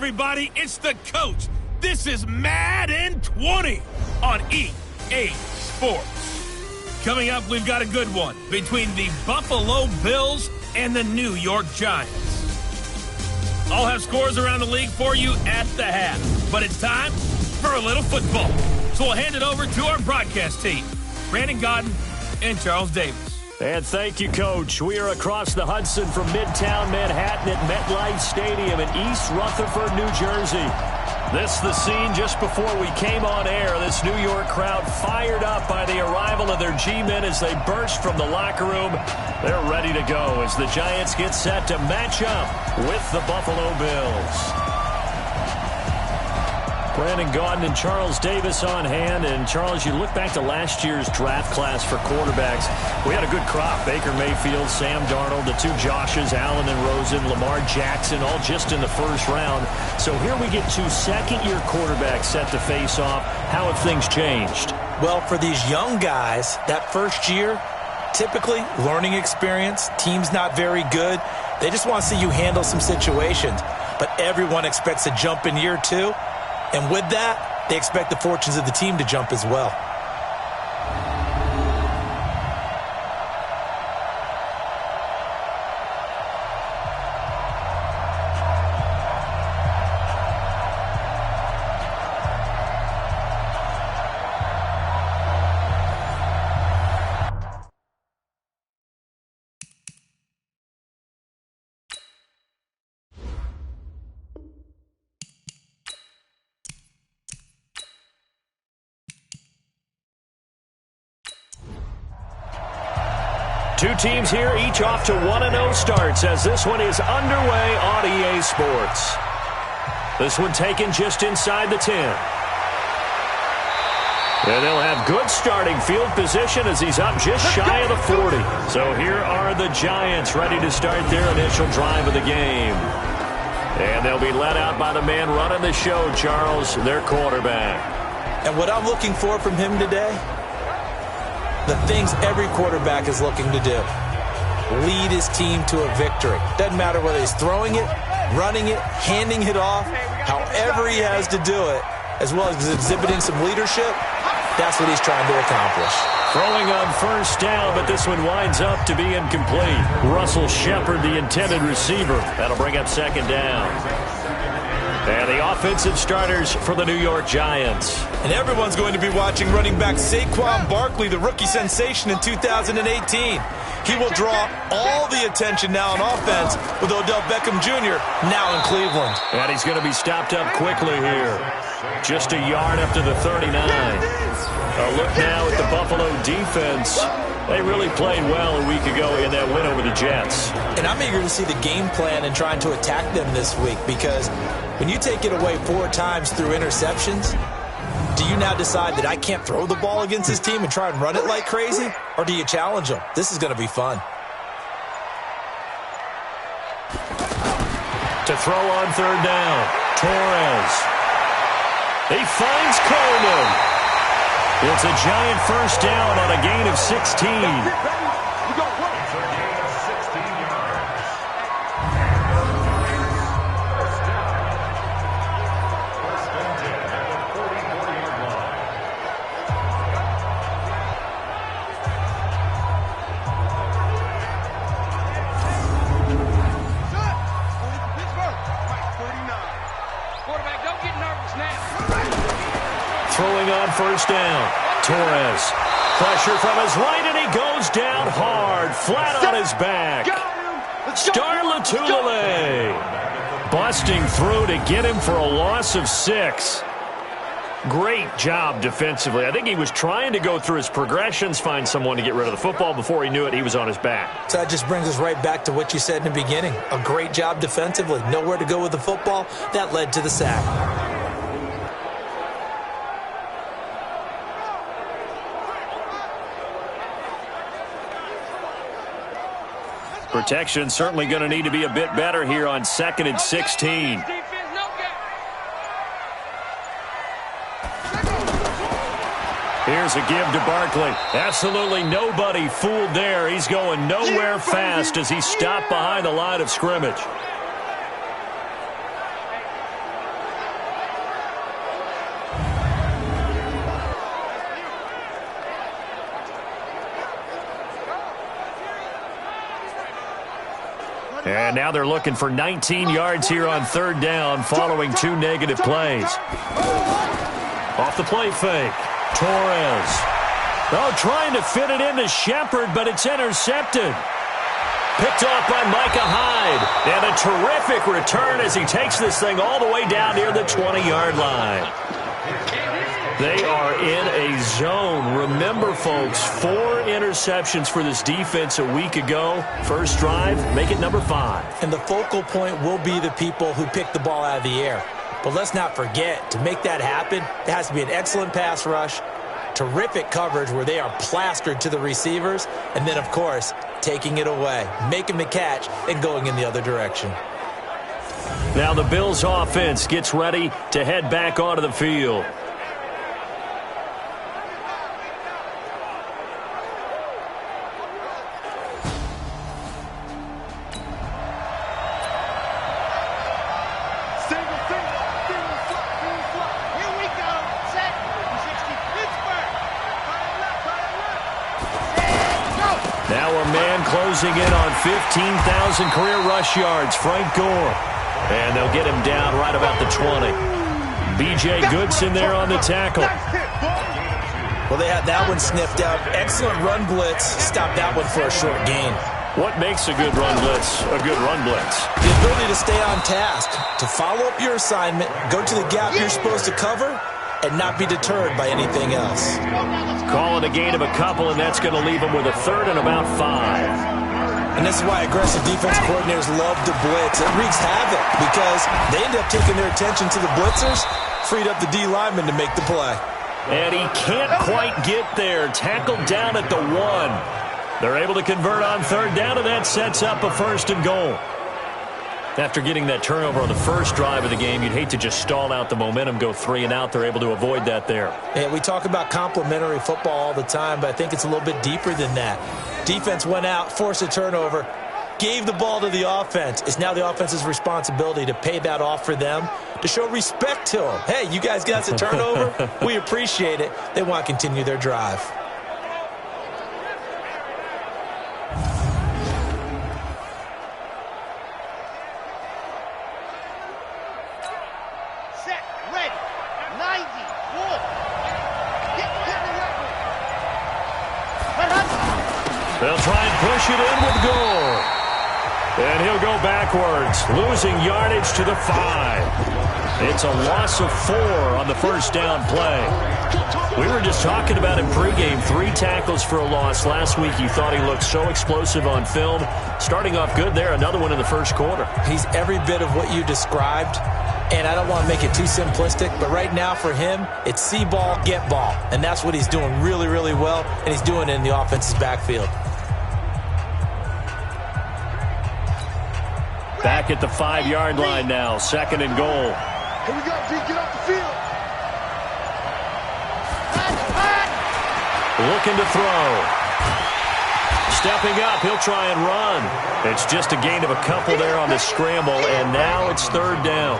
everybody. It's the coach. This is Madden 20 on EA Sports. Coming up, we've got a good one between the Buffalo Bills and the New York Giants. I'll have scores around the league for you at the half. But it's time for a little football. So we'll hand it over to our broadcast team, Brandon Gaudin and Charles Davis. And thank you, Coach. We are across the Hudson from Midtown Manhattan at MetLife Stadium in East Rutherford, New Jersey. This is the scene just before we came on air. This New York crowd fired up by the arrival of their G-men as they burst from the locker room. They're ready to go as the Giants get set to match up with the Buffalo Bills. Brandon Gaudin and Charles Davis on hand. And, Charles, you look back to last year's draft class for quarterbacks. We had a good crop. Baker Mayfield, Sam Darnold, the two Joshes, Allen and Rosen, Lamar Jackson, all just in the first round. So here we get two second-year quarterbacks set to face off. How have things changed? Well, for these young guys, that first year, typically learning experience, team's not very good. They just want to see you handle some situations. But everyone expects a jump in year two. And with that, they expect the fortunes of the team to jump as well. Two teams here, each off to 1-0 starts as this one is underway on EA Sports. This one taken just inside the 10. And they'll have good starting field position as he's up just shy of the 40. So here are the Giants ready to start their initial drive of the game. And they'll be led out by the man running the show, Charles, their quarterback. And what I'm looking for from him today, the things every quarterback is looking to do. Lead his team to a victory. Doesn't matter whether he's throwing it, running it, handing it off, however he has to do it, as well as exhibiting some leadership, that's what he's trying to accomplish. Throwing on first down, but this one winds up to be incomplete. Russell Shepard, the intended receiver. That'll bring up second down. And the offensive starters for the New York Giants. And everyone's going to be watching running back Saquon Barkley, the rookie sensation in 2018. He will draw all the attention now on offense with Odell Beckham Jr. now in Cleveland. And he's going to be stopped up quickly here. Just a yard up to the 39. A look now at the Buffalo defense. They really played well a week ago in that win over the Jets. And I'm eager to see the game plan and trying to attack them this week because when you take it away 4 times through interceptions, do you now decide that I can't throw the ball against this team and try and run it like crazy? Or do you challenge them? This is going to be fun. To throw on third down, Torres. He finds Coleman. It's a Giant first down on a gain of 16. Throwing on first down. Torres. Pressure from his right, and he goes down hard, flat on his back. Star Lotulelei busting through to get him for a loss of 6. Great job defensively. I think he was trying to go through his progressions, find someone to get rid of the football. Before he knew it, he was on his back. So that just brings us right back to what you said in the beginning. A great job defensively. Nowhere to go with the football. That led to the sack. Protection certainly going to need to be a bit better here on 2nd and 16. Here's a give to Barkley. Absolutely nobody fooled there. He's going nowhere fast as he stopped behind the line of scrimmage. And now they're looking for 19 yards here on third down following 2 negative plays. Off the play fake. Torres. Oh, trying to fit it into Shepard, but it's intercepted. Picked off by Micah Hyde. And a terrific return as he takes this thing all the way down near the 20-yard line. They are in a zone. Remember, folks, 4 interceptions for this defense a week ago. First drive, make it number 5. And the focal point will be the people who pick the ball out of the air. But let's not forget, to make that happen, there has to be an excellent pass rush, terrific coverage where they are plastered to the receivers, and then, of course, taking it away, making the catch, and going in the other direction. Now the Bills offense gets ready to head back onto the field. Now a man closing in on 15,000 career rush yards, Frank Gore. And they'll get him down right about the 20. B.J. Goodson there on the tackle. Well, they had that one sniffed out. Excellent run blitz. Stopped that one for a short gain. What makes a good run blitz a good run blitz? The ability to stay on task, to follow up your assignment, go to the gap you're supposed to cover, and not be deterred by anything else. Calling a gain of a couple, and that's going to leave them with a third and about 5. And this is why aggressive defense coordinators love to blitz. It wreaks havoc because they end up taking their attention to the blitzers, freed up the D lineman to make the play. And he can't quite get there. Tackled down at the 1. They're able to convert on third down, and that sets up a first and goal. After getting that turnover on the first drive of the game, you'd hate to just stall out the momentum, go 3 and out. They're able to avoid that there. Yeah, we talk about complementary football all the time, but I think it's a little bit deeper than that. Defense went out, forced a turnover, gave the ball to the offense. It's now the offense's responsibility to pay that off for them, to show respect to them. Hey, you guys got us a turnover. We appreciate it. They want to continue their drive. They'll try and push it in with Gore. And he'll go backwards, losing yardage to the 5. It's a loss of 4 on the first down play. We were just talking about him pregame, 3 tackles for a loss. Last week you thought he looked so explosive on film. Starting off good there, another one in the first quarter. He's every bit of what you described. And I don't want to make it too simplistic, but right now for him, it's see ball, get ball. And that's what he's doing really, really well, and he's doing it in the offense's backfield. Back at the 5-yard line now, second and goal. Here we go, D, get off the field. Looking to throw. Stepping up, he'll try and run. It's just a gain of a couple there on the scramble, and now it's third down.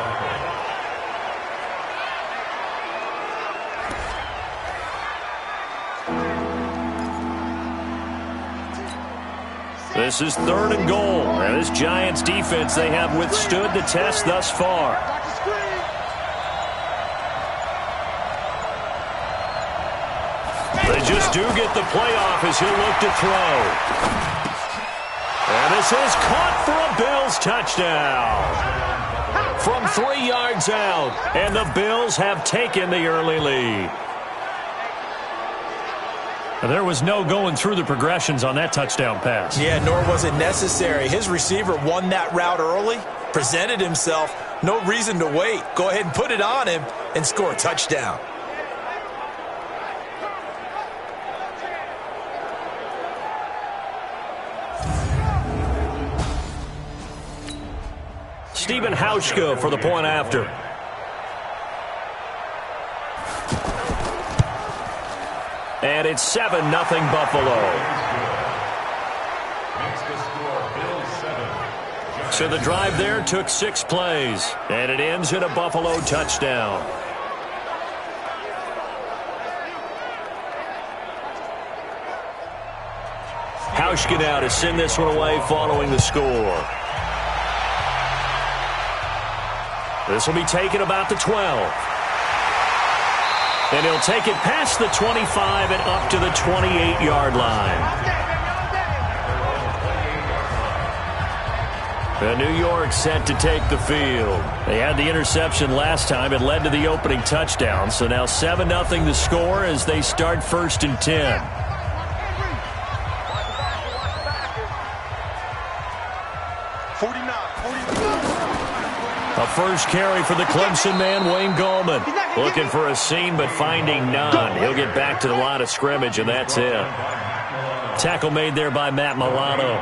This is third and goal. And this Giants defense, they have withstood the test thus far. They just do get the playoff as he'll look to throw. And this is caught for a Bills touchdown. From 3 yards out. And the Bills have taken the early lead. There was no going through the progressions on that touchdown pass. Yeah, nor was it necessary. His receiver won that route early, presented himself. No reason to wait. Go ahead and put it on him and score a touchdown. Stephen Hauschka for the point after. And it's 7-0 Buffalo. So the drive there took 6 plays. And it ends in a Buffalo touchdown. Hauschka now to send this one away following the score. This will be taken about the 12. And he'll take it past the 25 and up to the 28-yard line. And New York set to take the field. They had the interception last time. It led to the opening touchdown. So now 7-0 the score as they start 1st and 10. A first carry for the Clemson man, Wayne Gallman. Looking for a seam, but finding none. He'll get back to the line of scrimmage, and that's it. Tackle made there by Matt Milano.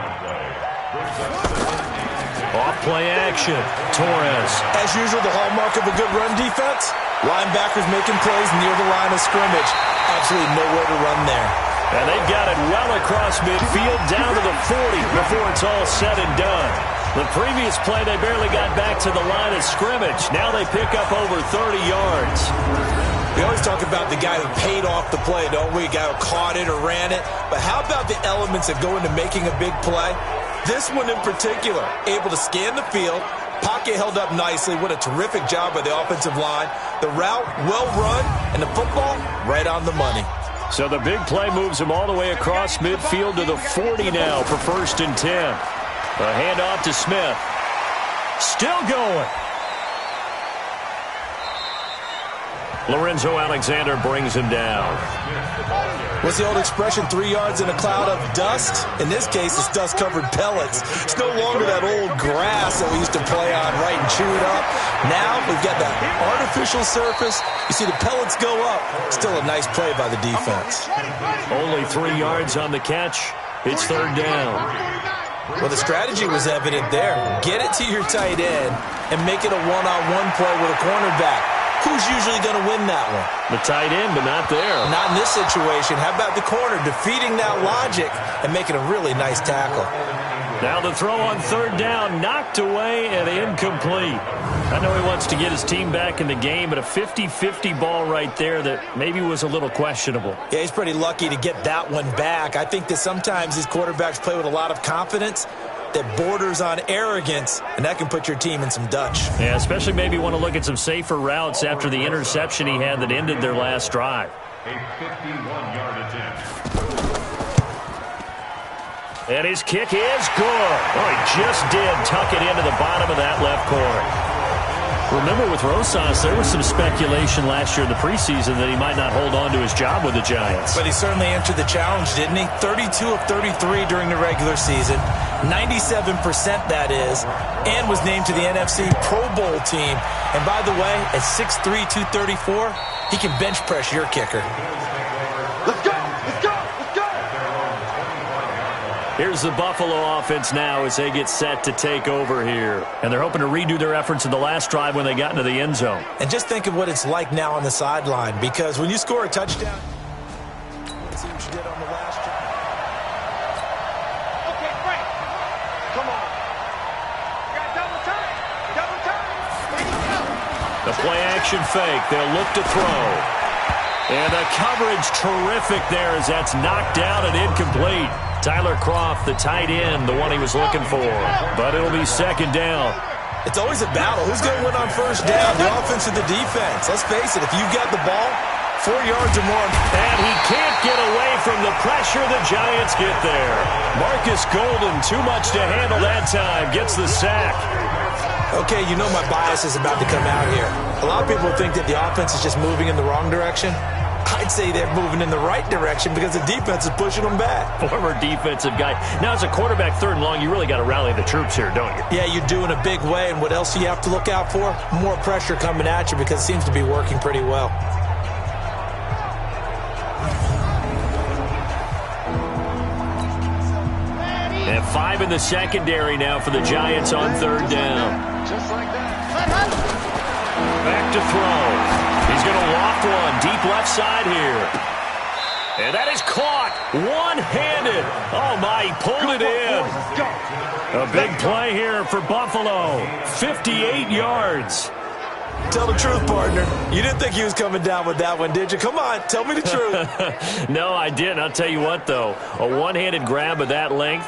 Off-play action. Torres. As usual, the hallmark of a good run defense. Linebackers making plays near the line of scrimmage. Absolutely nowhere to run there. And they've got it well across midfield, down to the 40 before it's all said and done. The previous play, they barely got back to the line of scrimmage. Now they pick up over 30 yards. We always talk about the guy who paid off the play, don't we? A guy who caught it or ran it. But how about the elements that go into making a big play? This one in particular, able to scan the field, pocket held up nicely. What a terrific job by the offensive line. The route, well run, and the football, right on the money. So the big play moves him all the way across midfield to the 40 now for 1st and 10. A handoff to Smith. Still going. Lorenzo Alexander brings him down. What's the old expression, 3 yards in a cloud of dust? In this case, it's dust-covered pellets. It's no longer that old grass that we used to play on, right, and chew it up. Now we've got that artificial surface. You see the pellets go up. Still a nice play by the defense. Only 3 yards on the catch. It's 3rd down. Well, the strategy was evident there. Get it to your tight end and make it a one-on-one play with a cornerback. Who's usually going to win that one? The tight end, but not there. Not in this situation. How about the corner defeating that logic and making a really nice tackle? Now the throw on 3rd down, knocked away and incomplete. I know he wants to get his team back in the game, but a 50-50 ball right there that maybe was a little questionable. Yeah, he's pretty lucky to get that one back. I think that sometimes these quarterbacks play with a lot of confidence that borders on arrogance, and that can put your team in some Dutch. Yeah, especially maybe want to look at some safer routes after the interception he had that ended their last drive. A 51-yard attempt. And his kick is good. Oh, he just did tuck it into the bottom of that left corner. Remember, with Rosas, there was some speculation last year in the preseason that he might not hold on to his job with the Giants. But he certainly answered the challenge, didn't he? 32 of 33 during the regular season, 97% that is, and was named to the NFC Pro Bowl team. And by the way, at 6'3", 234, he can bench press your kicker. Let's go! Let's go! Let's go! Here's the Buffalo offense now as they get set to take over here. And they're hoping to redo their efforts in the last drive when they got into the end zone. And just think of what it's like now on the sideline, because when you score a touchdown, let's see what you did on the last drive. Okay, Frank. Come on. You got double time. Double time. The play action fake. They'll look to throw. And the coverage terrific there as that's knocked down and incomplete. Tyler Kroft, the tight end, the one he was looking for. But it'll be 2nd down. It's always a battle. Who's going to win on 1st down? The offense or the defense? Let's face it, if you've got the ball, 4 yards or more. And he can't get away from the pressure. The Giants get there. Marcus Golden, too much to handle that time, gets the sack. Okay, you know my bias is about to come out here. A lot of people think that the offense is just moving in the wrong direction. I'd say they're moving in the right direction because the defense is pushing them back. Former defensive guy. Now, as a quarterback 3rd and long, you really got to rally the troops here, don't you? Yeah, you do in a big way. And what else do you have to look out for? More pressure coming at you because it seems to be working pretty well. And 5 in the secondary now for the Giants on 3rd down. Just like that. Back to throw. He's going to loft one deep left side here. And that is caught one-handed. Oh, my, he pulled it in. A big play here for Buffalo. 58 yards. Tell the truth, partner. You didn't think he was coming down with that one, did you? Come on, tell me the truth. No, I didn't. I'll tell you what, though. A one-handed grab of that length,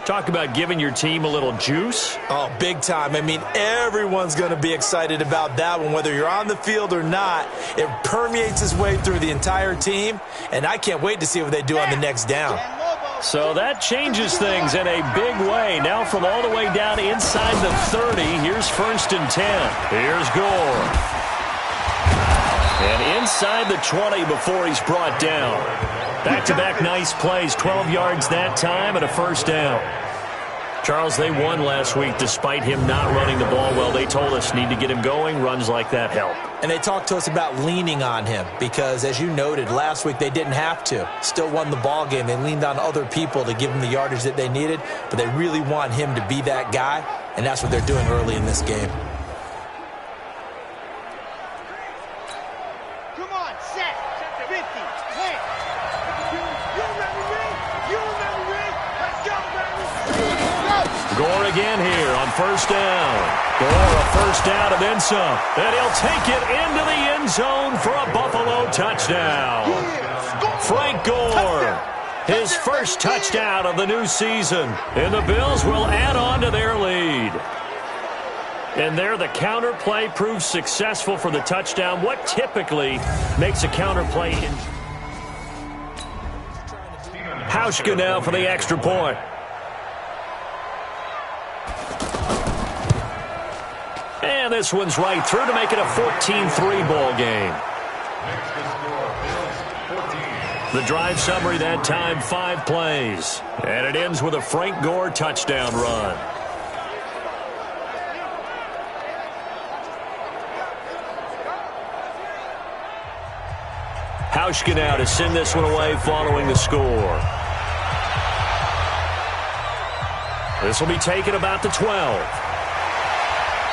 Talk about giving your team a little juice. Oh, big time. I mean, everyone's going to be excited about that one, whether you're on the field or not. It permeates its way through the entire team, and I can't wait to see what they do on the next down. So that changes things in a big way. Now from all the way down inside the 30, here's 1st and 10. Here's Gore. And inside the 20 before he's brought down. Back-to-back nice plays, 12 yards that time and a 1st down. Charles, they won last week despite him not running the ball well. They told us need to get him going. Runs like that help. And they talked to us about leaning on him because, as you noted, last week they didn't have to. Still won the ball game. They leaned on other people to give them the yardage that they needed, but they really want him to be that guy, and that's what they're doing early in this game. Come on, set, 50, win. You remember me? You remember me? Let's go, baby. Gore again here on 1st down. Gore a 1st down and then some. And he'll take it into the end zone for a Buffalo touchdown. Frank Gore, his first touchdown of the new season. And the Bills will add on to their lead. And there the counter play proves successful for the touchdown. What typically makes a counter play in... Hauschka now for the extra point. And this one's right through to make it a 14-3 ball game. The drive summary that time, 5 plays. And it ends with a Frank Gore touchdown run. Hauschka now to send this one away following the score. This will be taken about the 12.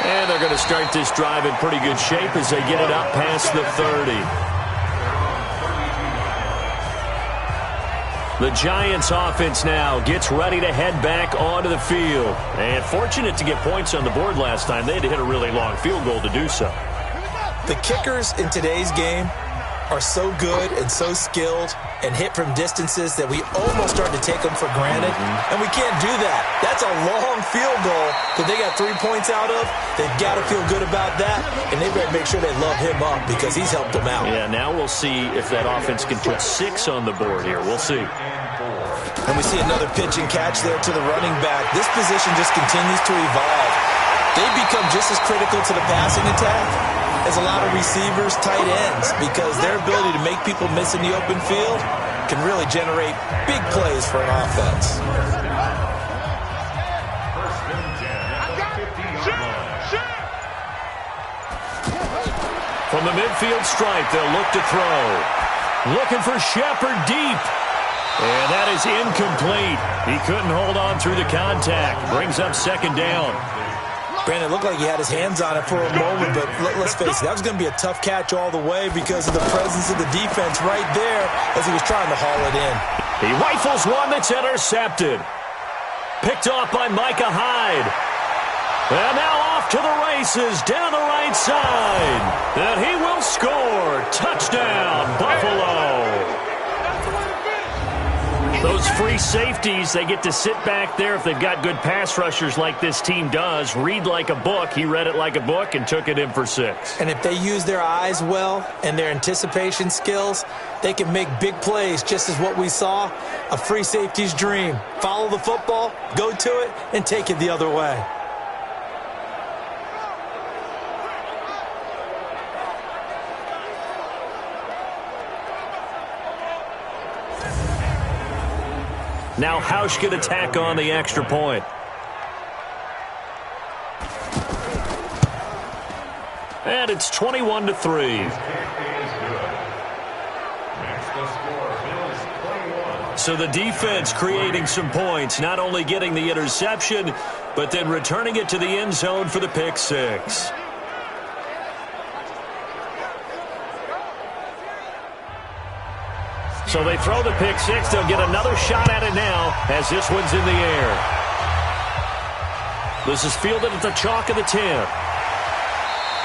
And they're going to start this drive in pretty good shape as they get it up past the 30. The Giants offense now gets ready to head back onto the field. And fortunate to get points on the board last time. They had to hit a really long field goal to do so. The kickers in today's game are so good and so skilled and hit from distances that we almost start to take them for granted. And we can't do that. That's a long field goal that they got 3 points out of. They've got to feel good about that, and they better make sure they love him up because he's helped them out. Yeah, now we'll see if that offense can put 6 on the board here. We'll see. And we see another pitch and catch there to the running back. This position just continues to evolve. They become just as critical to the passing attack as a lot of receivers, tight ends, because their ability to make people miss in the open field can really generate big plays for an offense. From the midfield stripe, they'll look to throw. Looking for Shepard deep. And that is incomplete. He couldn't hold on through the contact. Brings up 2nd down. Brandon, it looked like he had his hands on it for a moment, but let's face it, that was going to be a tough catch all the way because of the presence of the defense right there as he was trying to haul it in. He rifles one that's intercepted. Picked off by Micah Hyde. And now off to the races down the right side. And he will score. Touchdown, Buffalo. Those free safeties, they get to sit back there if they've got good pass rushers like this team does. Read like a book. He read it like a book and took it in for 6. And if they use their eyes well and their anticipation skills, they can make big plays, just as what we saw, a free safety's dream. Follow the football, go to it, and take it the other way. Now Hauschka to tack on the extra point. And it's 21-3. So the defense creating some points, not only getting the interception, but then returning it to the end zone for the pick 6. So they throw the pick 6. They'll get another shot at it now as this one's in the air. This is fielded at the chalk of the 10.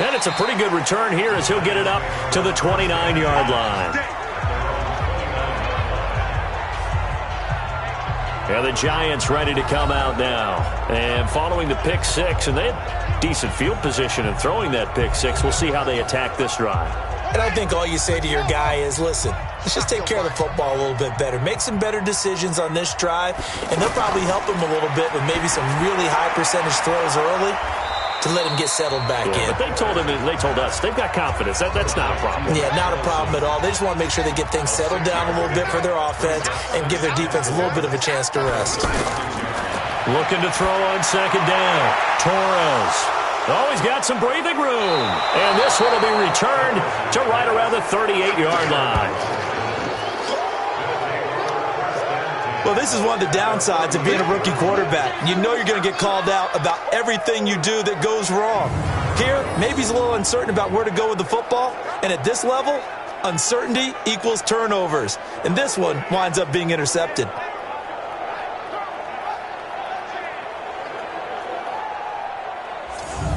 And it's a pretty good return here as he'll get it up to the 29-yard line. And the Giants ready to come out now. And following the pick six, and they had decent field position in throwing that pick six. We'll see how they attack this drive. And I think all you say to your guy is, listen, let's just take care of the football a little bit better. Make some better decisions on this drive, and they'll probably help him a little bit with maybe some really high percentage throws early to let him get settled back in. But they told us, they've got confidence. That's not a problem. Yeah, not a problem at all. They just want to make sure they get things settled down a little bit for their offense and give their defense a little bit of a chance to rest. Looking to throw on second down. Torres. Oh, he's got some breathing room. And this one will be returned to right around the 38-yard line. Well, this is one of the downsides of being a rookie quarterback. You know you're going to get called out about everything you do that goes wrong. Here, maybe he's a little uncertain about where to go with the football. And at this level, uncertainty equals turnovers. And this one winds up being intercepted.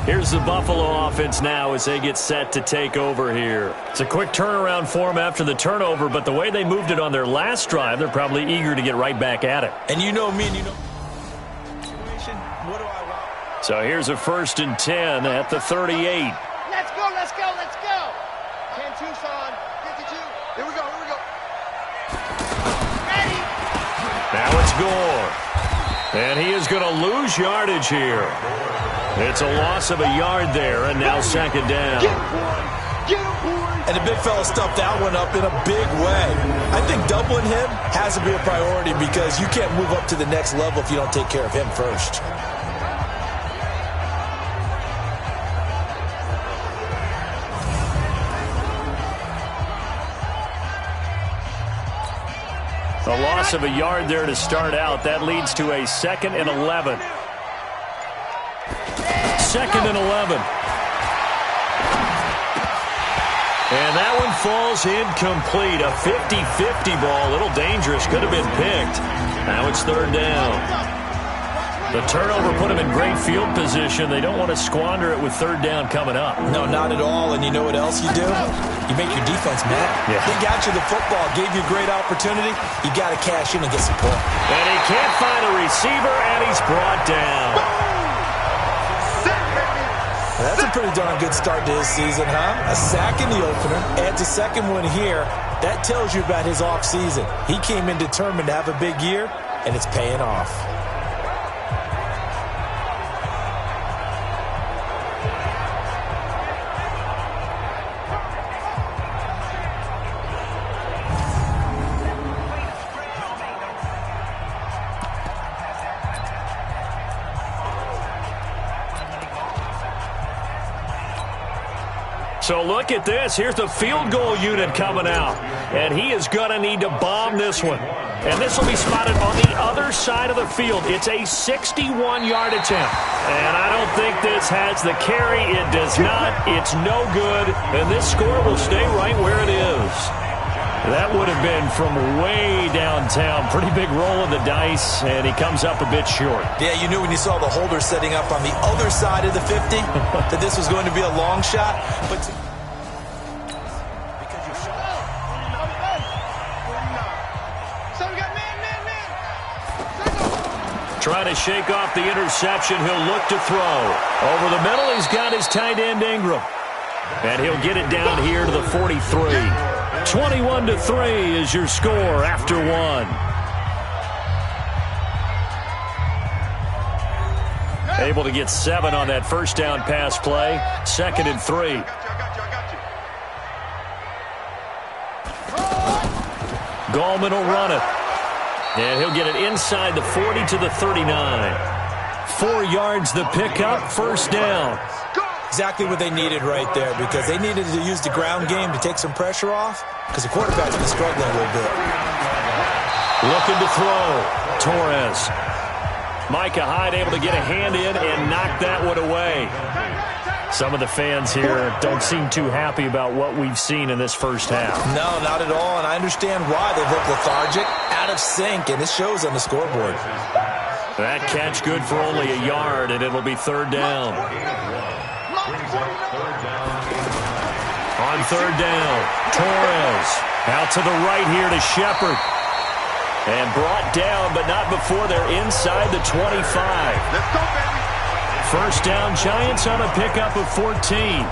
Here's the Buffalo offense now as they get set to take over here. It's a quick turnaround for them after the turnover, but the way they moved it on their last drive, they're probably eager to get right back at it. And you know me, and you know situation. What do I want? So here's a 1st and 10 at the 38. Let's go, let's go, let's go. 10 Tucson, 52. Here we go, here we go. Ready. Now it's Gore. And he is going to lose yardage here. It's a loss of a yard there, and now second down. And the big fella stuffed that one up in a big way. I think doubling him has to be a priority because you can't move up to the next level if you don't take care of him first. A loss of a yard there to start out. That leads to a 2nd and 11. 2nd and 11. And that one falls incomplete. A 50-50 ball. A little dangerous. Could have been picked. Now it's 3rd down. The turnover put them in great field position. They don't want to squander it with 3rd down coming up. No, not at all. And you know what else you do? You make your defense mad. Yeah. They got you the football, gave you a great opportunity. You got to cash in and get some points. And he can't find a receiver, and he's brought down. That's a pretty darn good start to his season, huh? A sack in the opener, adds a second one here. That tells you about his offseason. He came in determined to have a big year, and it's paying off. So look at this. Here's the field goal unit coming out. And he is going to need to bomb this one. And this will be spotted on the other side of the field. It's a 61-yard attempt. And I don't think this has the carry. It does not. It's no good. And this score will stay right where it is. That would have been from way downtown. Pretty big roll of the dice, and he comes up a bit short. Yeah, you knew when you saw the holder setting up on the other side of the 50 that this was going to be a long shot. But because you shot. So we got man. Trying to shake off the interception. He'll look to throw. Over the middle, he's got his tight end Ingram. And he'll get it down here to the 43. 21-3 is your score after one. Able to get 7 on that first down pass play. 2nd and 3. Gallman will run it. And he'll get it inside the 40 to the 39. 4 yards the pickup, first down. Exactly what they needed right there because they needed to use the ground game to take some pressure off because the quarterback's been struggling a little bit. Looking to throw. Torres. Micah Hyde able to get a hand in and knock that one away. Some of the fans here don't seem too happy about what we've seen in this first half. No, not at all, and I understand why they look lethargic, out of sync, and it shows on the scoreboard. That catch good for only a yard, and it'll be 3rd down. On 3rd down, Torres out to the right here to Shepard. And brought down, but not before they're inside the 25. Let's go, baby. First down, Giants on a pickup of 14.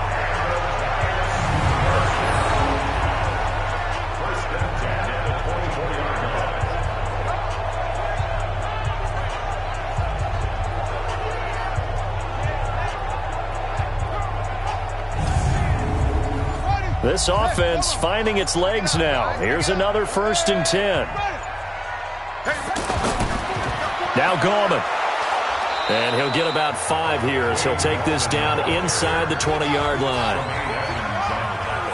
This offense finding its legs now. Here's another 1st and 10. Now Gallman. And he'll get about 5 here as he'll take this down inside the 20-yard line.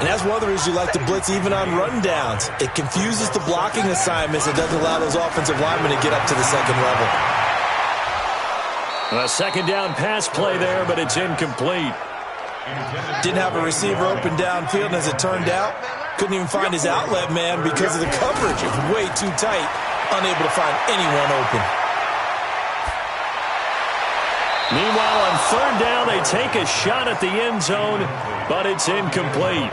And that's one of the reasons you like to blitz even on run downs. It confuses the blocking assignments. It doesn't allow those offensive linemen to get up to the second level. A second down pass play there, but it's incomplete. Didn't have a receiver open downfield, and as it turned out, couldn't even find his outlet man because of the coverage. It was way too tight, unable to find anyone open. Meanwhile, on 3rd down, they take a shot at the end zone, but it's incomplete.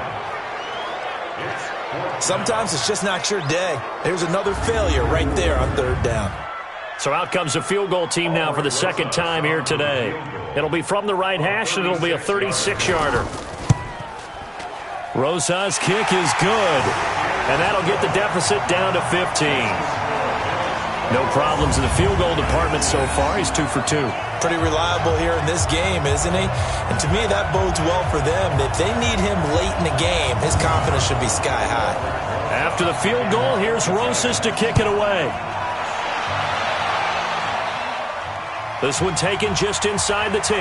Sometimes it's just not your day. There's another failure right there on 3rd down. So out comes the field goal team now for the 2nd time here today. It'll be from the right hash, and it'll be a 36-yarder. Rosa's kick is good, and that'll get the deficit down to 15. No problems in the field goal department so far. He's 2 for 2. Pretty reliable here in this game, isn't he? And to me, that bodes well for them. If they need him late in the game, his confidence should be sky high. After the field goal, here's Rosas to kick it away. This one taken just inside the 10.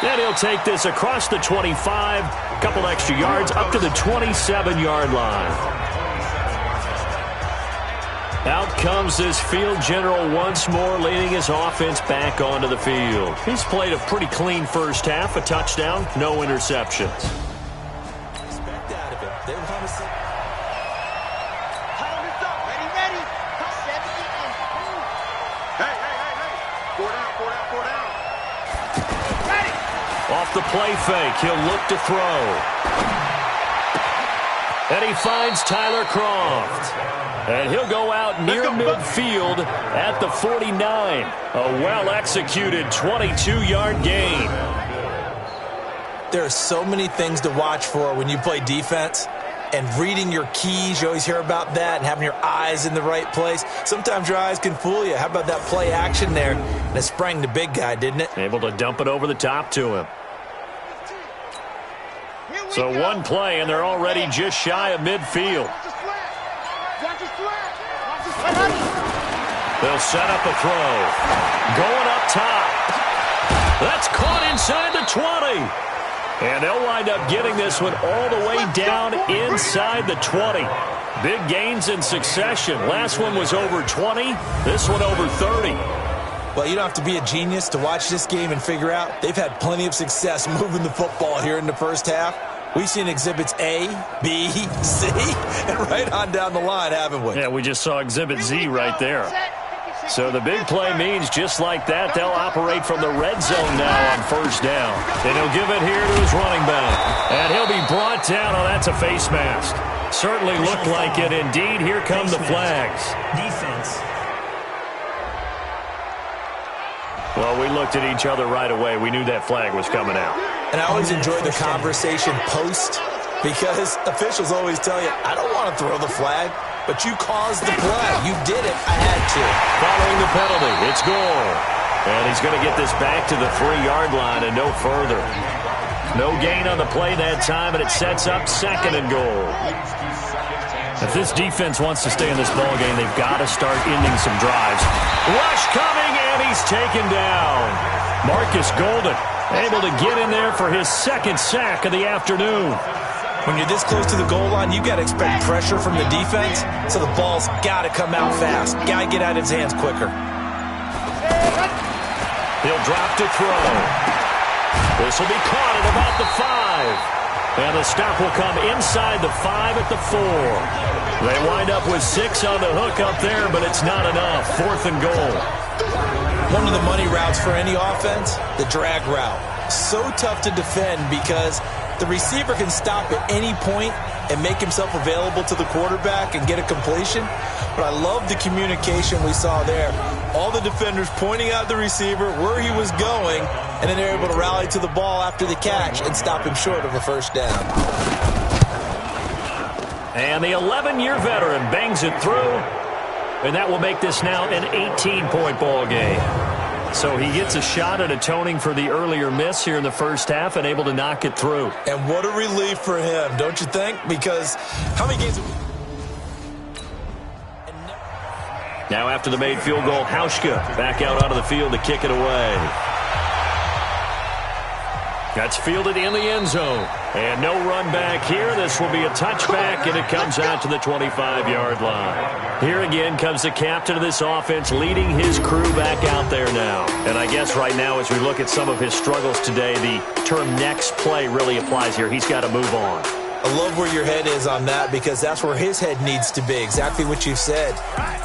And he'll take this across the 25, a couple extra yards up to the 27-yard line. Out comes this field general once more, leading his offense back onto the field. He's played a pretty clean first half, a touchdown, no interceptions. Expect out of him. They want to say. Huddle this up. Ready. Touch 70 and move. Hey. 4 down. Ready. Off the play fake, he'll look to throw. And he finds Tyler Kroft. And he'll go out near midfield at the 49. A well-executed 22-yard gain. There are so many things to watch for when you play defense. And reading your keys, you always hear about that, and having your eyes in the right place. Sometimes your eyes can fool you. How about that play action there? And it sprang the big guy, didn't it? Able to dump it over the top to him. So one play, and they're already just shy of midfield. They'll set up a throw. Going up top. That's caught inside the 20. And they'll wind up getting this one all the way down inside the 20. Big gains in succession. Last one was over 20. This one over 30. Well, you don't have to be a genius to watch this game and figure out they've had plenty of success moving the football here in the first half. We've seen exhibits A, B, C, and right on down the line, haven't we? Yeah, we just saw exhibit Z right there. So the big play means just like that, they'll operate from the red zone now on 1st down. And he'll give it here to his running back. And he'll be brought down. Oh, that's a face mask. Certainly looked like it. Indeed, here come the flags. Defense. Well, we looked at each other right away. We knew that flag was coming out. And I always enjoy the conversation post because officials always tell you, I don't want to throw the flag, but you caused the play. You did it. I had to. Following the penalty, it's goal. And he's going to get this back to the 3-yard line and no further. No gain on the play that time, and it sets up 2nd and goal. If this defense wants to stay in this ballgame, they've got to start ending some drives. Rush coming, and he's taken down. Marcus Golden able to get in there for his 2nd sack of the afternoon. When you're this close to the goal line, you got to expect pressure from the defense, so the ball's got to come out fast. Got to get out of his hands quicker. He'll drop to throw. This will be caught at about the 5. And the stop will come inside the 5 at the 4. They wind up with 6 on the hook up there, but it's not enough. 4th and goal. One of the money routes for any offense, the drag route. So tough to defend because the receiver can stop at any point and make himself available to the quarterback and get a completion. But I love the communication we saw there. All the defenders pointing out the receiver where he was going, and then they're able to rally to the ball after the catch and stop him short of a first down. And the 11-year veteran bangs it through, and that will make this now an 18-point ball game. So he gets a shot at atoning for the earlier miss here in the first half and able to knock it through. And what a relief for him, don't you think? Because how many games... Now after the made field goal, Hauschka back out onto the field to kick it away. That's fielded in the end zone. And no run back here. This will be a touchback, and it comes out to the 25-yard line. Here again comes the captain of this offense leading his crew back out there now. And I guess right now as we look at some of his struggles today, the term next play really applies here. He's got to move on. I love where your head is on that because that's where his head needs to be, exactly what you've said.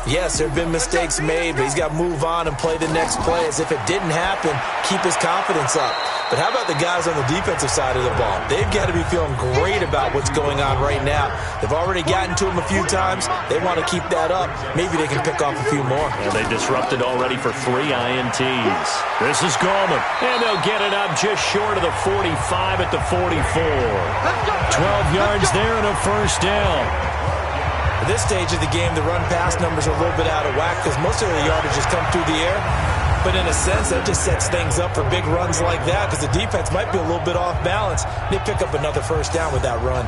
Yes, there have been mistakes made, but he's got to move on and play the next play as if it didn't happen, keep his confidence up. But how about the guys on the defensive side of the ball? They've got to be feeling great about what's going on right now. They've already gotten to him a few times. They want to keep that up. Maybe they can pick off a few more. And they disrupted already for 3 INTs. This is Gallman, and they'll get it up just short of the 45 at the 44. 12 yards there and a first down. At this stage of the game, the run-pass numbers are a little bit out of whack because most of the yardage has come through the air. But in a sense, that just sets things up for big runs like that because the defense might be a little bit off balance. They pick up another first down with that run.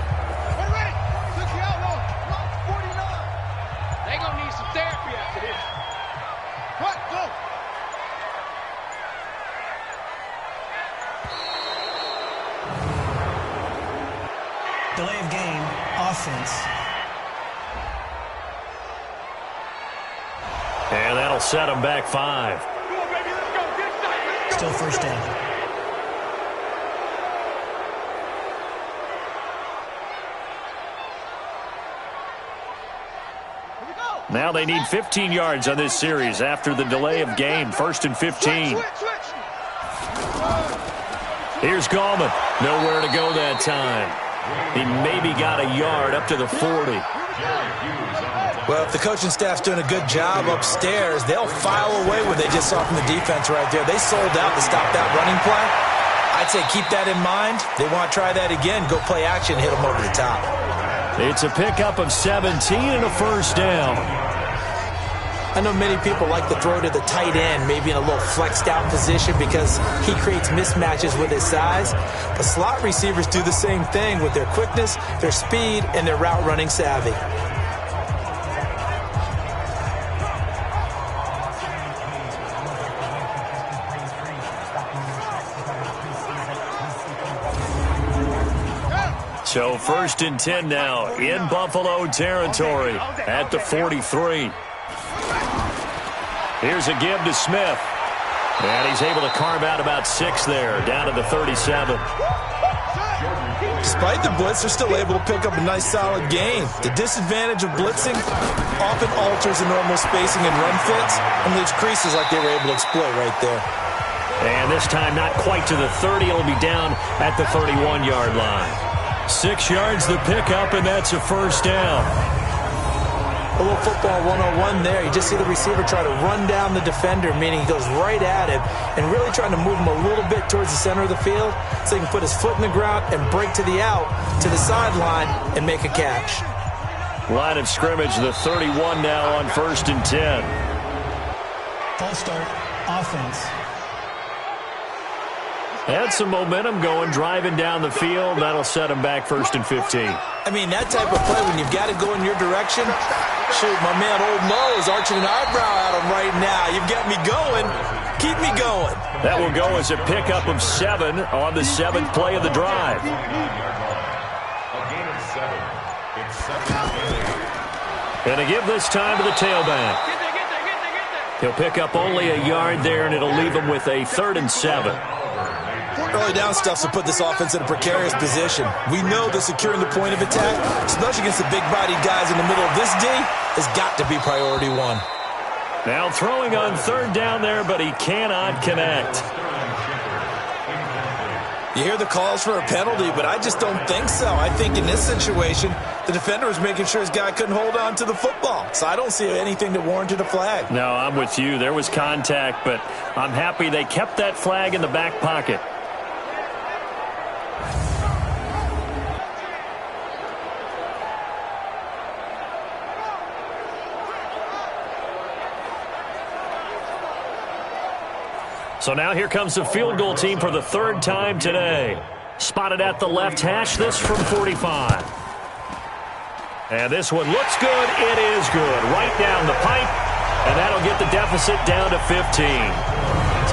They're going to need some therapy after this. What? Go. Delay of game, offense. And that'll set them back 5. Still first down. Now they need 15 yards on this series after the delay of game. 1st and 15. Here's Gallman. Nowhere to go that time. He maybe got a yard up to the 40. Well, if the coaching staff's doing a good job upstairs, they'll file away what they just saw from the defense right there. They sold out to stop that running play. I'd say keep that in mind. They want to try that again. Go play action, hit them over the top. It's a pickup of 17 and a first down. I know many people like to throw to the tight end, maybe in a little flexed out position because he creates mismatches with his size. But slot receivers do the same thing with their quickness, their speed, and their route running savvy. So 1st and 10 now in Buffalo territory at the 43. Here's a give to Smith. And he's able to carve out about 6 there, down to the 37. Despite the blitz, they're still able to pick up a nice solid gain. The disadvantage of blitzing often alters the normal spacing and run fits and leaves creases like they were able to exploit right there. And this time not quite to the 30. It'll be down at the 31-yard line. 6 yards the pickup, and that's a first down. A little football 101 there. You just see the receiver try to run down the defender, meaning he goes right at him and really trying to move him a little bit towards the center of the field so he can put his foot in the ground and break to the out, to the sideline, and make a catch. Line of scrimmage, the 31 now on 1st and 10. False start, offense. Had some momentum going, driving down the field. That'll set him back 1st and 15. I mean, that type of play, when you've got to go in your direction, shoot, my man Old Mo is arching an eyebrow at him right now. You've got me going. Keep me going. That will go as a pickup of 7 on the 7th play of the drive. A gain of 7. It's 7. And a give this time to the tailback. He'll pick up only a yard there, and it'll leave him with a 3rd and 7. Early down stuff to put this offense in a precarious position. We know that securing the point of attack, especially against the big-bodied guys in the middle of this D, has got to be priority 1. Now throwing on 3rd down there, but he cannot connect. You hear the calls for a penalty, but I just don't think so. I think in this situation, the defender was making sure his guy couldn't hold on to the football. So I don't see anything that warranted a flag. No, I'm with you. There was contact, but I'm happy they kept that flag in the back pocket. So now here comes the field goal team for the third time today. Spotted at the left hash, this from 45. And this one looks good. It is good. Right down the pipe. And that'll get the deficit down to 15.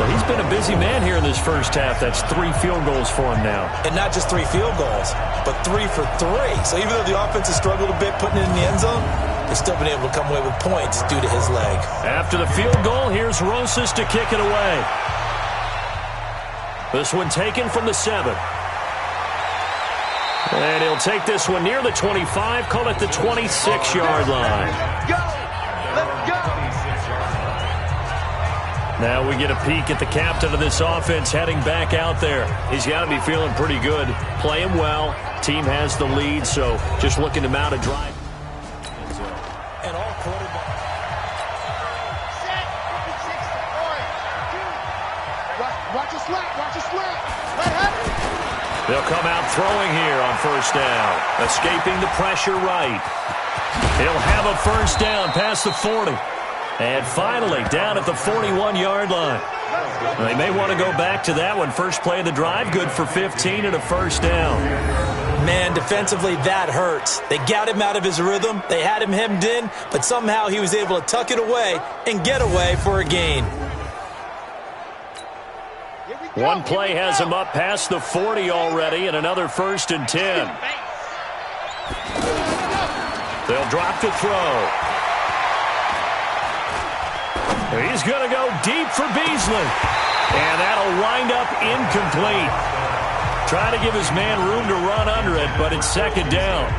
So he's been a busy man here in this first half. That's 3 field goals for him now. And not just 3 field goals, but 3 for 3. So even though the offense has struggled a bit putting it in the end zone, they've still been able to come away with points due to his leg. After the field goal, here's Rosas to kick it away. This one taken from the 7. And he'll take this one near the 25, call it the 26-yard line. Let's go! Now we get a peek at the captain of this offense heading back out there. He's got to be feeling pretty good, playing well. Team has the lead, so just looking to mount a drive. And all quarterbacks. Watch a slap, watch a slap. Let happen. They'll come out throwing here on first down. Escaping the pressure right. He'll have a first down past the 40. And finally down at the 41-yard line. They may want to go back to that one. First play of the drive, good for 15 and a first down. Man, defensively, that hurts. They got him out of his rhythm. They had him hemmed in, but somehow he was able to tuck it away and get away for a gain. One play has him up past the 40 already, and another first and 10. They'll drop to throw. He's going to go deep for Beasley. And that'll wind up incomplete. Trying to give his man room to run under it, but it's second down.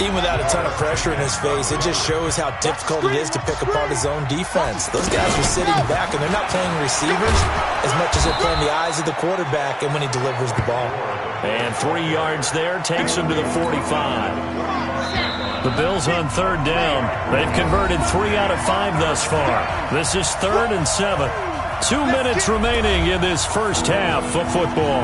Even without a ton of pressure in his face, it just shows how difficult it is to pick apart his own defense. Those guys are sitting back, and they're not playing receivers as much as they're playing the eyes of the quarterback and when he delivers the ball. And 3 yards there takes him to the 45. The Bills on third down. They've converted 3 out of 5 thus far. This is 3rd and 7. 2 minutes remaining in this first half of football.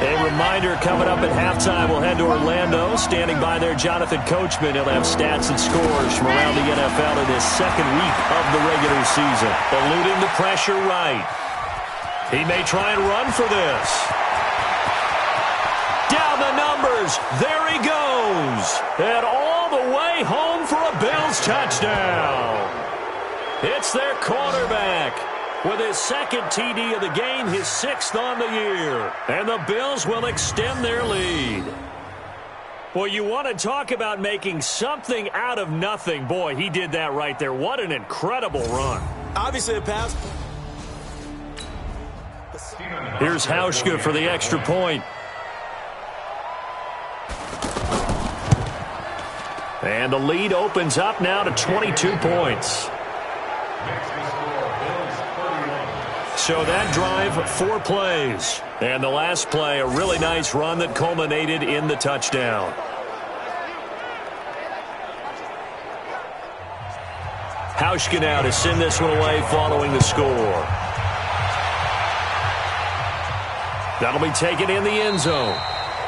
A reminder, coming up at halftime, we'll head to Orlando. Standing by there, Jonathan Coachman. He'll have stats and scores from around the NFL in his second week of the regular season. Eluding the pressure right. He may try and run for this. Down the numbers. There he goes. And all the way home for a Bills touchdown. It's their quarterback. With his second TD of the game, his 6th on the year. And the Bills will extend their lead. Well, you want to talk about making something out of nothing. Boy, he did that right there. What an incredible run. Obviously, a pass. Here's Hauschka for the extra point. And the lead opens up now to 22 points. So that drive, 4 plays. And the last play, a really nice run that culminated in the touchdown. Hauschka now to send this one away following the score. That'll be taken in the end zone.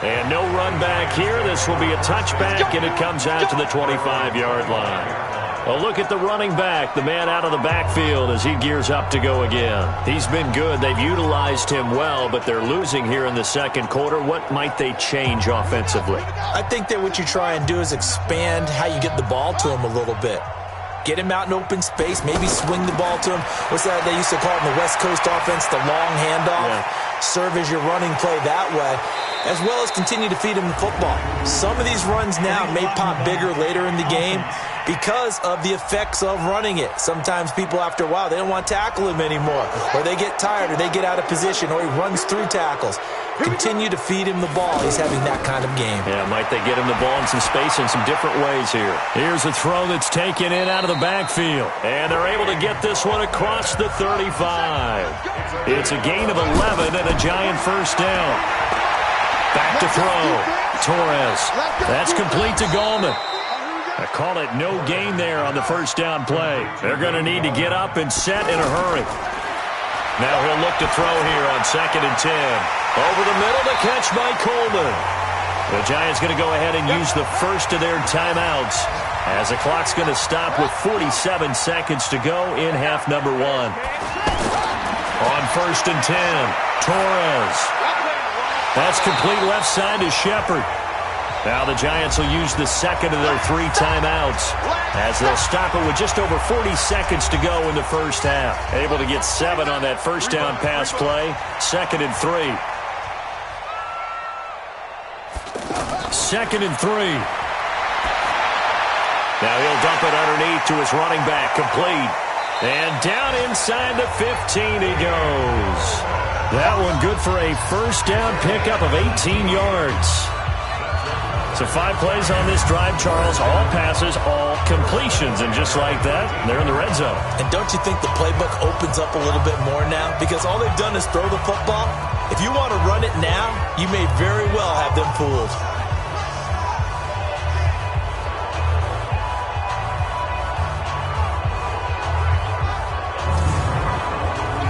And no run back here. This will be a touchback, and it comes out to the 25-yard line. A look at the running back, the man out of the backfield as he gears up to go again. He's been good. They've utilized him well, but they're losing here in the second quarter. What might they change offensively? I think that what you try and do is expand how you get the ball to him a little bit. Get him out in open space, maybe swing the ball to him. What's that they used to call it in the West Coast offense, the long handoff? Yeah. Serve as your running play that way, as well as continue to feed him the football. Some of these runs now may pop bigger later in the game because of the effects of running it. Sometimes people, after a while, they don't want to tackle him anymore, or they get tired, or they get out of position, or he runs through tackles. Continue to feed him the ball. He's having that kind of game. Yeah, might they get him the ball in some space in some different ways here. Here's a throw that's taken in out of the backfield. And they're able to get this one across the 35. It's a gain of 11 and a Giant first down. Back to throw. Torres. That's complete to Gallman. I call it no gain there on the first down play. They're going to need to get up and set in a hurry. Now he'll look to throw here on 2nd and 10. Over the middle, the catch by Coleman. The Giants going to go ahead and use the first of their timeouts as the clock's going to stop with 47 seconds to go in half number 1. On 1st and 10, Torres. That's complete left side to Shepard. Now the Giants will use the second of their 3 timeouts as they'll stop it with just over 40 seconds to go in the first half. Able to get 7 on that first down pass play. 2nd and 3. 2nd and 3. Now he'll dump it underneath to his running back. Complete. And down inside the 15 he goes. That one good for a first down pickup of 18 yards. So 5 plays on this drive, Charles. All passes, all completions. And just like that, they're in the red zone. And don't you think the playbook opens up a little bit more now? Because all they've done is throw the football. If you want to run it now, you may very well have them fooled.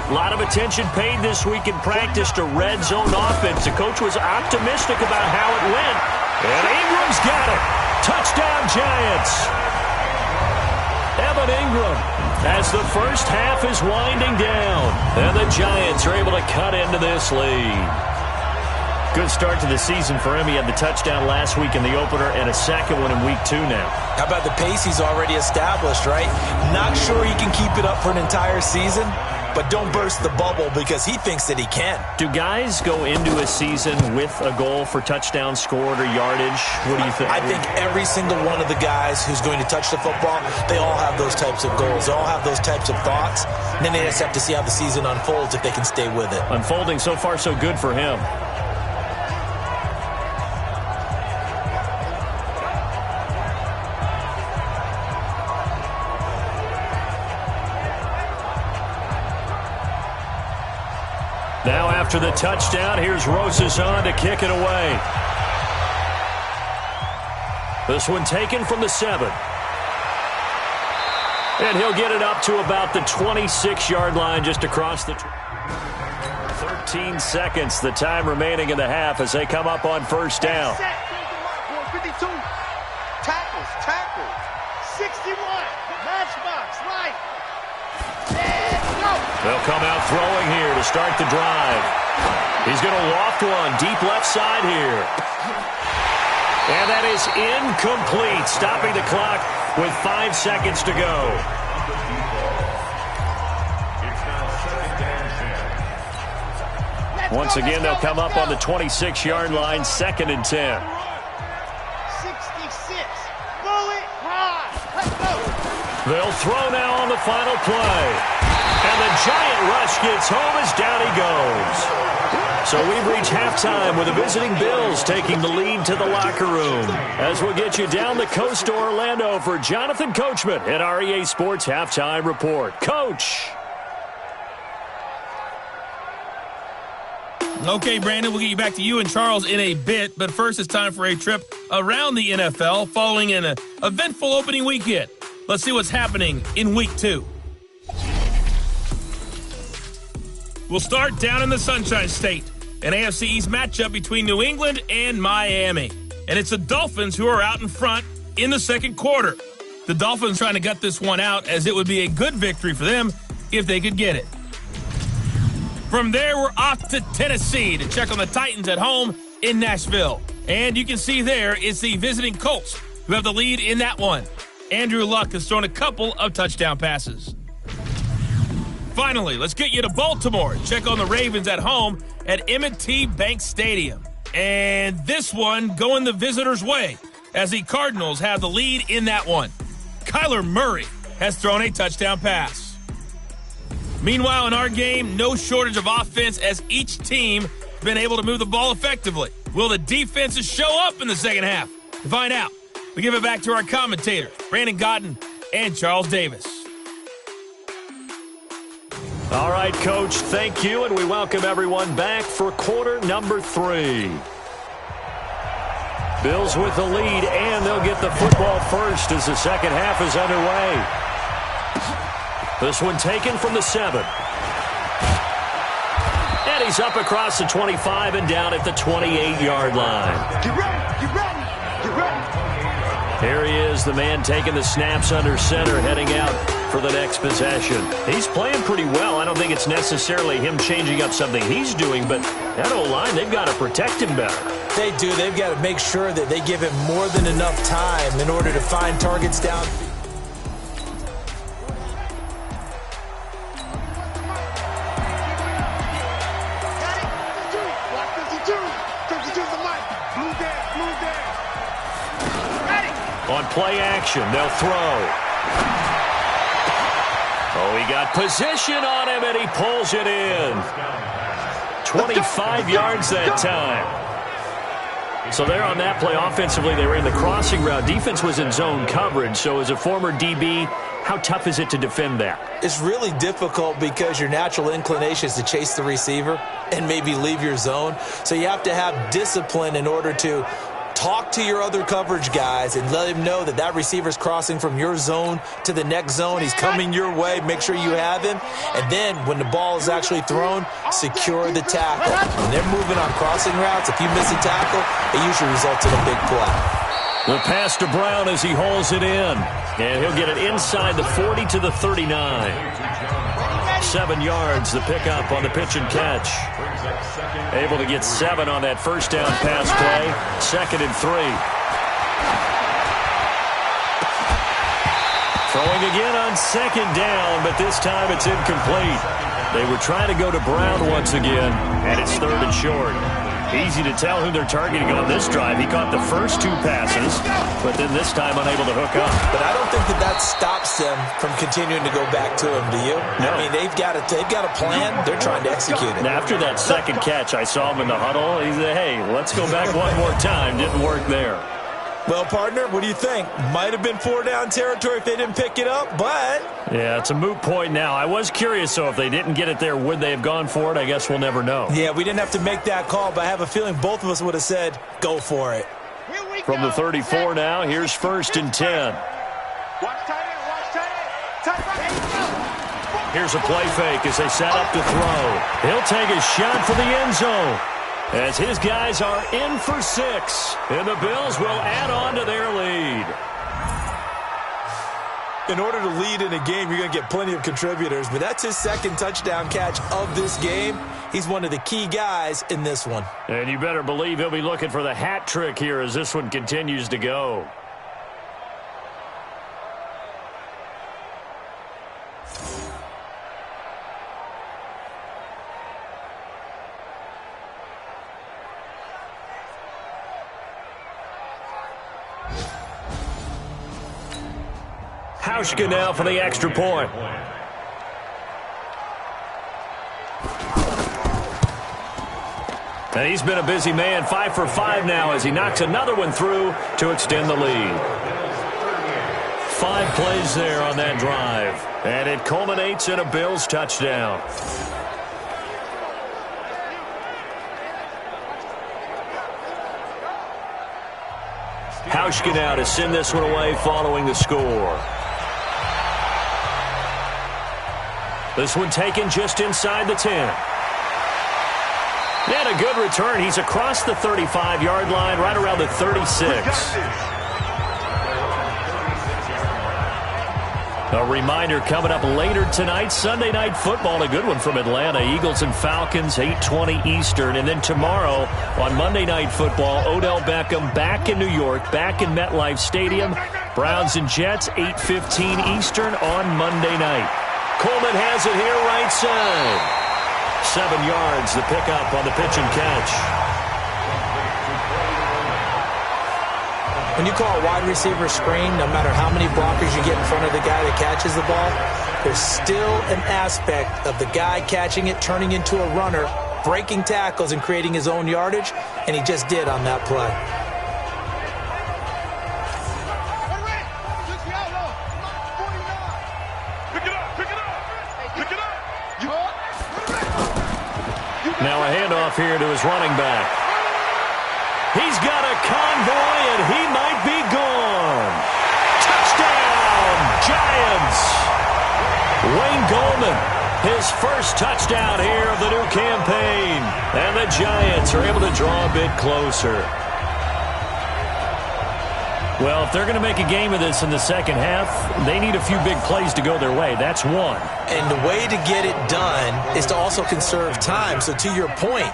A lot of attention paid this week in practice to red zone offense. The coach was optimistic about how it went. And Ingram's got it. Touchdown, Giants. Evan Ingram as the first half is winding down. And the Giants are able to cut into this lead. Good start to the season for him. He had the touchdown last week in the opener and a second one in week 2 now. How about the pace he's already established, right? Not sure he can keep it up for an entire season, but don't burst the bubble because he thinks that he can. Do guys go into a season with a goal for touchdown scored or yardage? What do you think? I think every single one of the guys who's going to touch the football, they all have those types of goals. They all have those types of thoughts. And then they just have to see how the season unfolds if they can stay with it. Unfolding so far so good for him. Now after the touchdown, here's Rosas on to kick it away. This one taken from the 7. And he'll get it up to about the 26-yard line just across the 13 seconds, the time remaining in the half as they come up on first down. 52. Tackles. 61. Matchbox. Right. They'll come out throwing here to start the drive. He's going to loft one deep left side here. And that is incomplete, stopping the clock with 5 seconds to go. Once again, they'll come up on the 26-yard line, 2nd and 10. 66. Bullet high. Let's go. They'll throw now on the final play. And the Giant rush gets home as down he goes. So we've reached halftime with the visiting Bills taking the lead to the locker room. As we'll get you down the coast to Orlando for Jonathan Coachman at REA Sports Halftime Report. Coach. Okay, Brandon, we'll get you back to you and Charles in a bit. But first, it's time for a trip around the NFL following an eventful opening weekend. Let's see what's happening in week 2. We'll start down in the Sunshine State, an AFC East matchup between New England and Miami. And it's the Dolphins who are out in front in the second quarter. The Dolphins trying to gut this one out as it would be a good victory for them if they could get it. From there, we're off to Tennessee to check on the Titans at home in Nashville. And you can see there it's the visiting Colts who have the lead in that one. Andrew Luck has thrown a couple of touchdown passes. Finally, let's get you to Baltimore. Check on the Ravens at home at M&T Bank Stadium. And this one going the visitors' way as the Cardinals have the lead in that one. Kyler Murray has thrown a touchdown pass. Meanwhile, in our game, no shortage of offense as each team been able to move the ball effectively. Will the defenses show up in the second half? To find out, we give it back to our commentators, Brandon Gaudin and Charles Davis. All right, Coach, thank you, and we welcome everyone back for quarter number 3. Bills with the lead, and they'll get the football first as the second half is underway. This one taken from the 7. And he's up across the 25 and down at the 28-yard line. Get ready, get ready, get ready. Here he is, the man taking the snaps under center, heading out for the next possession. He's playing pretty well. I don't think it's necessarily him changing up something he's doing, but that O-line, they've got to protect him better. They do. They've got to make sure that they give him more than enough time in order to find targets down. On play action, they'll throw. Oh, he got position on him, and he pulls it in. 25 yards that time. So there on that play, offensively, they were in the crossing route. Defense was in zone coverage, so as a former DB, how tough is it to defend that? It's really difficult because your natural inclination is to chase the receiver and maybe leave your zone. So you have to have discipline in order to talk to your other coverage guys and let him know that that receiver's crossing from your zone to the next zone. He's coming your way. Make sure you have him. And then when the ball is actually thrown, secure the tackle. When they're moving on crossing routes, if you miss a tackle, it usually results in a big play. The pass to Brown as he hauls it in. And he'll get it inside the 40 to the 39. 7 yards, the pickup on the pitch and catch. Able to get 7 on that first down pass play. 2nd and 3. Throwing again on 2nd down, but this time it's incomplete. They were trying to go to Brown once again, and it's 3rd and short. Easy to tell who they're targeting on this drive. He caught the first 2 passes, but then this time unable to hook up. But I don't think that stops them from continuing to go back to him, do you? No. I mean, they've got a plan. They're trying to execute it. And after that second catch, I saw him in the huddle. He said, hey, let's go back one more time. Didn't work there. Well, partner, what do you think? Might have been 4-down territory if they didn't pick it up, but... Yeah, it's a moot point now. I was curious, so if they didn't get it there, would they have gone for it? I guess we'll never know. Yeah, we didn't have to make that call, but I have a feeling both of us would have said, go for it. From the 34 now, here's 1st and 10. Watch tight end, watch tight end. Here's a play fake as they set up to throw. He'll take a shot for the end zone as his guys are in for 6. And the Bills will add on to their lead. In order to lead in a game, you're going to get plenty of contributors, but that's his 2nd touchdown catch of this game. He's one of the key guys in this one. And you better believe he'll be looking for the hat trick here as this one continues to go. Hauschka now for the extra point. And he's been a busy man, 5 for 5 now as he knocks another one through to extend the lead. 5 plays there on that drive. And it culminates in a Bills touchdown. Hauschka now to send this one away following the score. This one taken just inside the 10. And a good return. He's across the 35-yard line, right around the 36. A reminder coming up later tonight, Sunday Night Football, a good one from Atlanta. Eagles and Falcons, 8:20 Eastern. And then tomorrow on Monday Night Football, Odell Beckham back in New York, back in MetLife Stadium. Browns and Jets, 8:15 Eastern on Monday night. Coleman has it here right side. 7 yards, the pickup on the pitch and catch. When you call a wide receiver screen, no matter how many blockers you get in front of the guy that catches the ball, there's still an aspect of the guy catching it turning into a runner breaking tackles and creating his own yardage, and he just did on that play. Now a handoff here to his running back. He's got a convoy, and he might be gone. Touchdown, Giants! Wayne Gallman, his first touchdown here of the new campaign. And the Giants are able to draw a bit closer. Well, if they're going to make a game of this in the second half, they need a few big plays to go their way. That's one. And the way to get it done is to also conserve time. So to your point,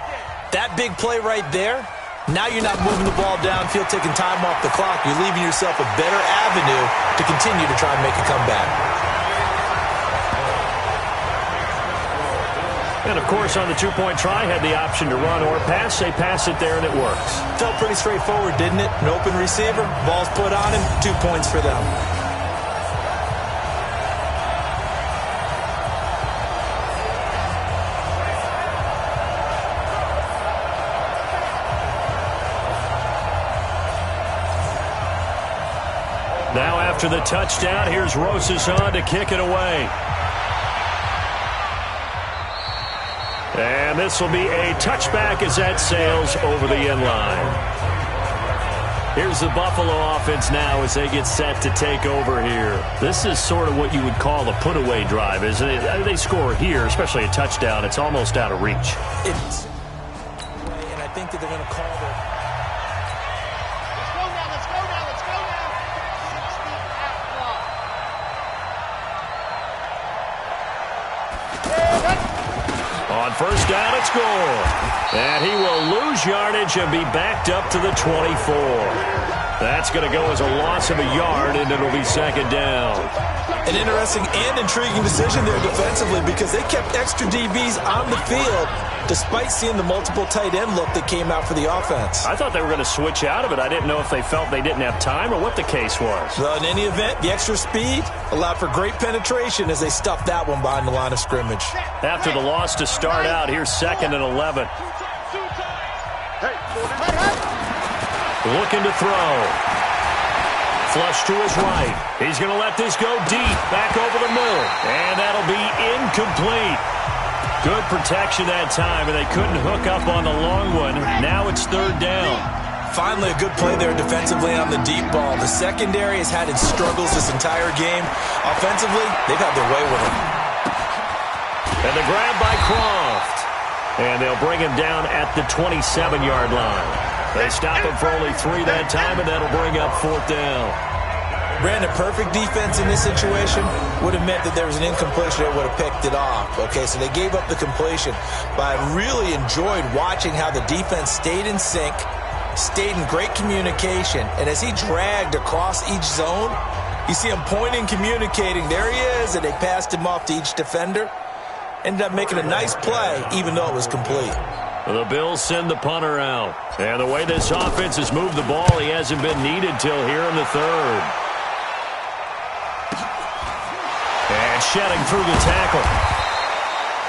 that big play right there, now you're not moving the ball downfield, taking time off the clock. You're leaving yourself a better avenue to continue to try and make a comeback. And, of course, on the two-point try, had the option to run or pass. They pass it there, and it works. Felt pretty straightforward, didn't it? An open receiver, ball's put on him, 2 points for them. Now after the touchdown, here's Rosas on to kick it away. And this will be a touchback as that sails over the end line. Here's the Buffalo offense now as they get set to take over here. This is sort of what you would call a put-away drive, isn't it? They score here, especially a touchdown. It's almost out of reach. It's and I think that they're going to call their... Let's go now. 60 out. On first down, it's Gore. And he will lose yardage and be backed up to the 24. That's going to go as a loss of a yard, and it'll be second down. An interesting and intriguing decision there defensively because they kept extra DBs on the field despite seeing the multiple tight end look that came out for the offense. I thought they were going to switch out of it. I didn't know if they felt they didn't have time or what the case was. Well, in any event, the extra speed allowed for great penetration as they stuffed that one behind the line of scrimmage. After the loss to start out, here's 2nd and 11. Looking to throw. Flush to his right. He's going to let this go deep, back over the middle. And that'll be incomplete. Good protection that time, and they couldn't hook up on the long one. Now it's 3rd down. Finally, a good play there defensively on the deep ball. The secondary has had its struggles this entire game. Offensively, they've had their way with it. And the grab by Croft. And they'll bring him down at the 27-yard line. They stop him for only 3 that time, and that'll bring up 4th down. Brandon, perfect defense in this situation would have meant that there was an incompletion that would have picked it off. Okay, so they gave up the completion. But I really enjoyed watching how the defense stayed in sync, stayed in great communication, and as he dragged across each zone, you see him pointing, communicating. There he is, and they passed him off to each defender. Ended up making a nice play, even though it was complete. The Bills send the punter out. And the way this offense has moved the ball, he hasn't been needed till here in the 3rd. And shedding through the tackle.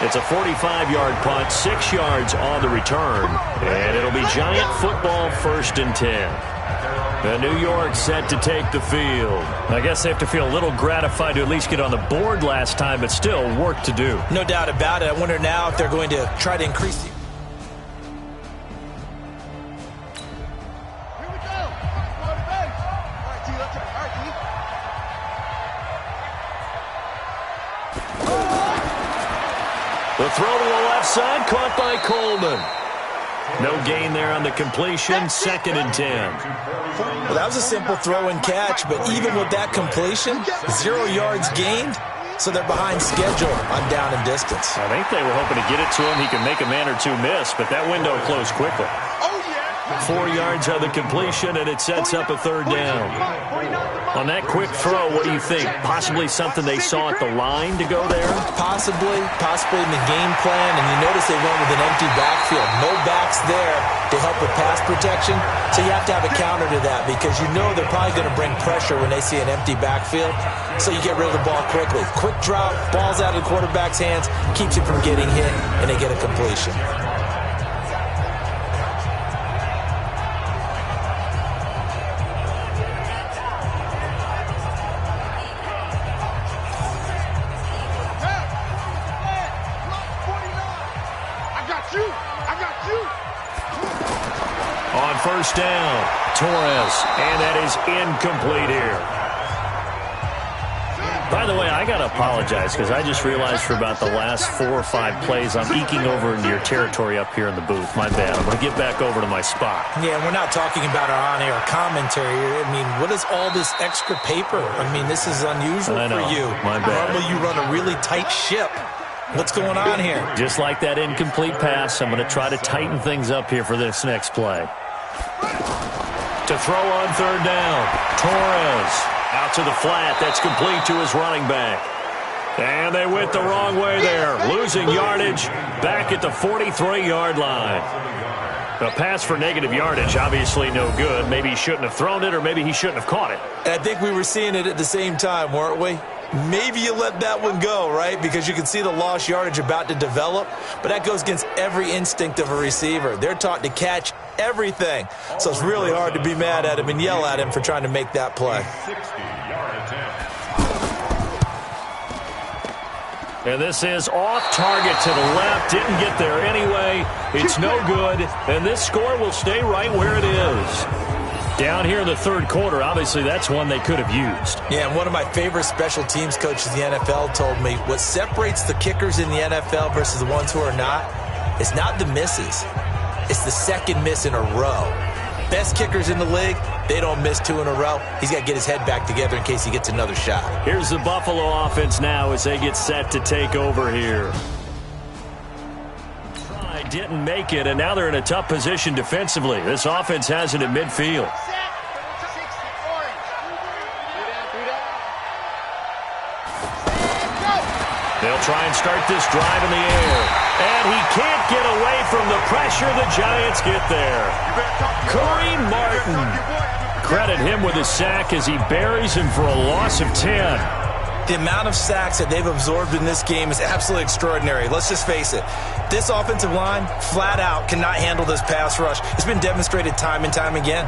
It's a 45-yard punt, 6 yards on the return. And it'll be Giant football 1st and 10. And New York set to take the field. I guess they have to feel a little gratified to at least get on the board last time, but still work to do. No doubt about it. I wonder now if they're going to try to increase the... Here we go. All right, T, let's go. All right, T. The throw to the left side, caught by Coleman. No gain there on the completion, 2nd and 10. Well, that was a simple throw and catch, but even with that completion, 0 yards gained, so they're behind schedule on down and distance. I think they were hoping to get it to him. He could make a man or two miss, but that window closed quickly. 4 yards on the completion, and it sets up a 3rd down. On that quick throw, what do you think? Possibly something they saw at the line to go there? Possibly in the game plan, and you notice they went with an empty backfield. No backs there to help with pass protection, so you have to have a counter to that because you know they're probably going to bring pressure when they see an empty backfield, so you get rid of the ball quickly. Quick drop, ball's out of the quarterback's hands, keeps it from getting hit, and they get a completion. first down. Torres, and that is incomplete here. By the way, I got to apologize because I just realized for about the last 4 or 5 plays, I'm eking over into your territory up here in the booth. My bad. I'm going to get back over to my spot. Yeah, we're not talking about our on-air commentary. I mean, what is all this extra paper? I mean, this is unusual for you. My bad. Normally you run a really tight ship. What's going on here? Just like that incomplete pass, I'm going to try to tighten things up here for this next play. To throw on third down, Torres. Out to the flat. That's complete to his running back. And they went the wrong way there. Losing yardage back at the 43-yard line. A pass for negative yardage, obviously no good. Maybe he shouldn't have thrown it, or maybe he shouldn't have caught it. I think we were seeing it at the same time, weren't we? Maybe you let that one go, right? Because you can see the lost yardage about to develop. But that goes against every instinct of a receiver. They're taught to catch everything. So it's really hard to be mad at him and yell at him for trying to make that play. 60-yard attempt. And this is off target to the left. Didn't get there anyway. It's no good. And this score will stay right where it is. Down here in the third quarter, obviously that's one they could have used. Yeah, and one of my favorite special teams coaches in the NFL told me what separates the kickers in the NFL versus the ones who are not is not the misses. It's the second miss in a row. Best kickers in the league, they don't miss 2 in a row. He's got to get his head back together in case he gets another shot. Here's the Buffalo offense now as they get set to take over here. Didn't make it, and now they're in a tough position defensively. This offense has it at midfield. They'll try and start this drive in the air. And he can't get away from the pressure. The Giants get there. Kareem Martin. Credit him with a sack as he buries him for a loss of 10. The amount of sacks that they've absorbed in this game is absolutely extraordinary. Let's just face it. This offensive line, flat out, cannot handle this pass rush. It's been demonstrated time and time again.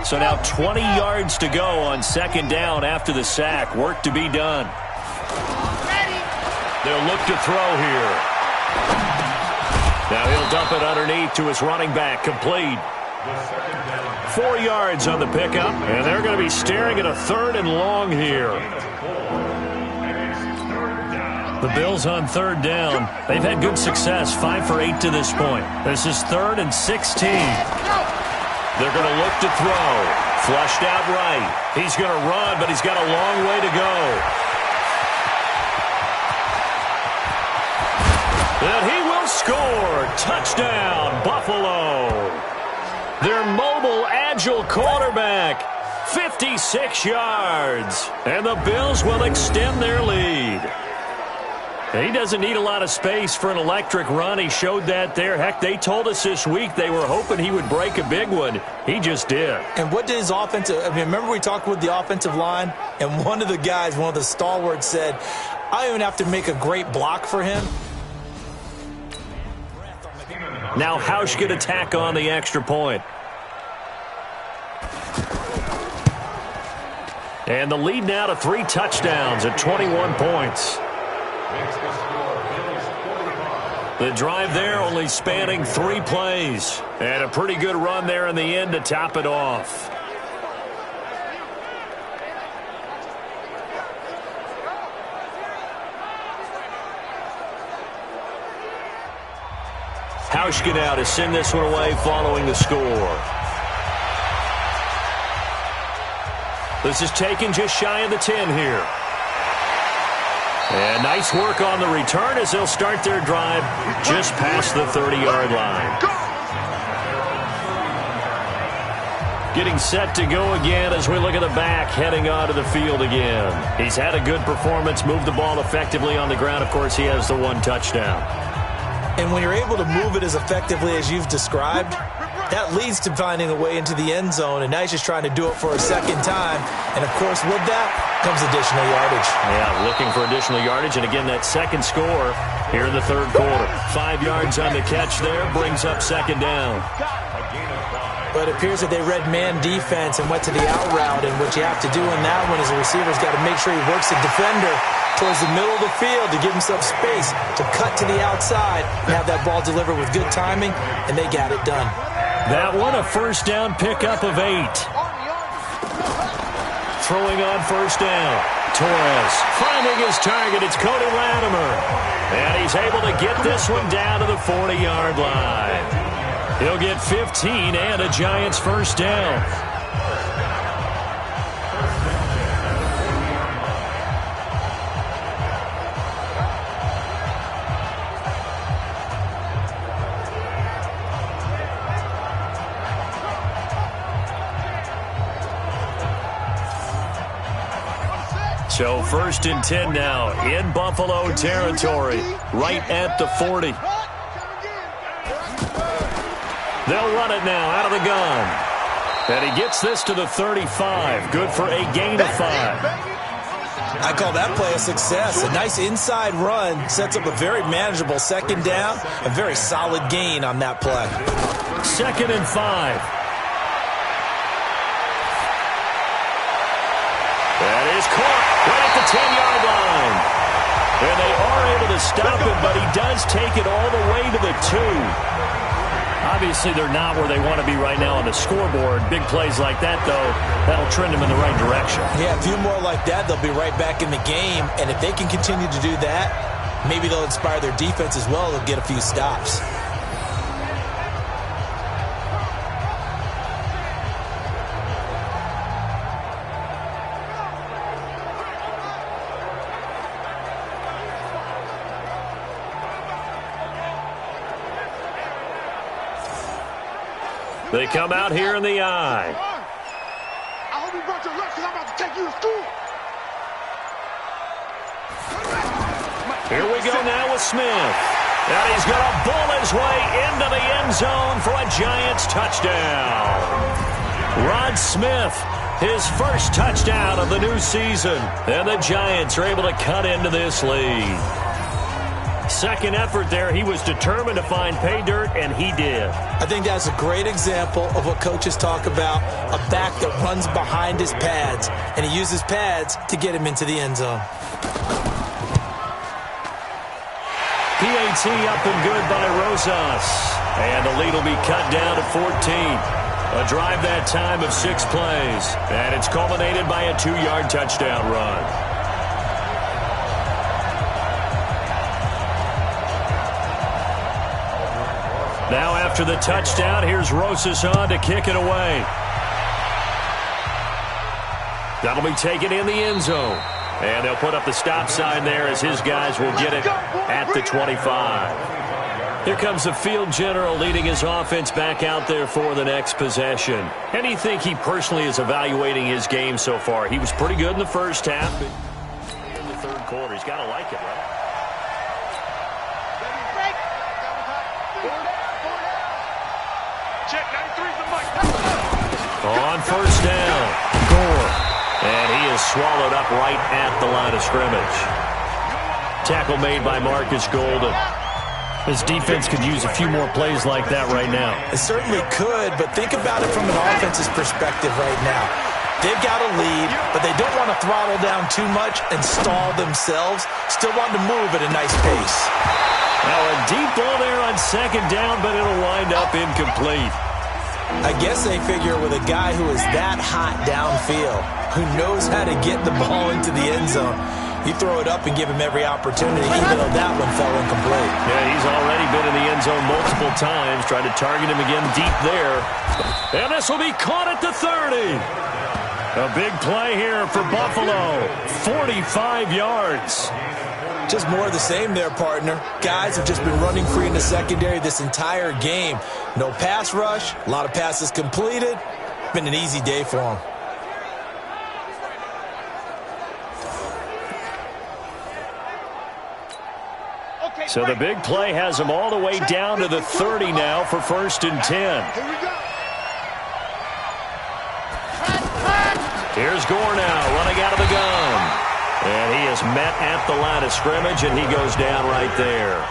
So now 20 yards to go on second down after the sack. Work to be done. They'll look to throw here. Now he'll dump it underneath to his running back. Complete. 4 yards on the pickup, and they're going to be staring at a 3rd and long here. The Bills on third down. They've had good success, 5 for 8 to this point. This is 3rd and 16. They're going to look to throw. Flushed out right. He's going to run, but he's got a long way to go. And he will score. Touchdown, Buffalo. Their mobile, agile quarterback, 56 yards. And the Bills will extend their lead. He doesn't need a lot of space for an electric run. He showed that there. Heck, they told us this week they were hoping he would break a big one. He just did. And what did his offensive, I mean, remember we talked with the offensive line, and one of the guys, one of the stalwarts said, I don't even have to make a great block for him. Now Hausch could attack on the extra point. And the lead now to 3 touchdowns at 21 points. The drive there only spanning 3 plays. And a pretty good run there in the end to top it off. Hauschka now to send this one away following the score. This is taken just shy of the 10 here. And nice work on the return as they'll start their drive just past the 30-yard line. Getting set to go again as we look at the back heading onto the field again. He's had a good performance, moved the ball effectively on the ground. Of course, he has the 1 touchdown. And when you're able to move it as effectively as you've described, that leads to finding a way into the end zone, and now he's just trying to do it for a second time. And, of course, with that comes additional yardage. Yeah, looking for additional yardage. And, again, that second score here in the third quarter. 5 yards on the catch there, brings up second down. But it appears that they read man defense and went to the out route, and what you have to do in that one is the receiver's got to make sure he works the defender towards the middle of the field to give himself space to cut to the outside and have that ball delivered with good timing, and they got it done. That one a first down pickup of 8. Throwing on first down. Torres finding his target. It's Cody Latimer. And he's able to get this one down to the 40-yard line. He'll get 15 and a Giants first down. So first and 10 now in Buffalo territory, right at the 40. They'll run it now out of the gun. And he gets this to the 35. Good for a gain of 5. I call that play a success. A nice inside run sets up a very manageable second down. A very solid gain on that play. Second and 5. That is caught right at the 10-yard line. And they are able to stop him, but he does take it all the way to the 2. Obviously, they're not where they want to be right now on the scoreboard. Big plays like that, though, that'll trend them in the right direction. Yeah, a few more like that, they'll be right back in the game. And if they can continue to do that, maybe they'll inspire their defense as well. They'll get a few stops. They come out here in the eye. I hope you brought your lunch because I'm about to take you to school. Here we go now with Smith. And he's going to bull his way into the end zone for a Giants touchdown. Rod Smith, his first touchdown of the new season. And the Giants are able to cut into this lead. Second effort there, he was determined to find pay dirt, and he did. I think that's a great example of what coaches talk about, a back that runs behind his pads, and he uses pads to get him into the end zone. PAT up and good by Rosas. And the lead will be cut down to 14. A drive that time of 6 plays. And it's culminated by a 2-yard touchdown run. Now after the touchdown, here's Rosas on to kick it away. That'll be taken in the end zone. And they'll put up the stop sign there as his guys will get it at the 25. Here comes the field general leading his offense back out there for the next possession. And you think he personally is evaluating his game so far? He was pretty good in the first half. In the third quarter, he's got to like it, right? On first down, Gore. And he is swallowed up right at the line of scrimmage. Tackle made by Marcus Golden. His defense could use a few more plays like that right now. It certainly could, but think about it from an offense's perspective right now. They've got a lead, but they don't want to throttle down too much and stall themselves. Still want to move at a nice pace. Now a deep ball there on second down, but it'll wind up incomplete. I guess they figure with a guy who is that hot downfield, who knows how to get the ball into the end zone, you throw it up and give him every opportunity, even though that one fell incomplete. Yeah, he's already been in the end zone multiple times, tried to target him again deep there. And this will be caught at the 30. A big play here for Buffalo, 45 yards. Just more of the same there, partner. Guys have just been running free in the secondary this entire game. No pass rush, a lot of passes completed. Been an easy day for them. So the big play has them all the way down to the 30 now for first and 10. Here we go. Here's Gore now running out of the gun. And he is met at the line of scrimmage, and he goes down right there.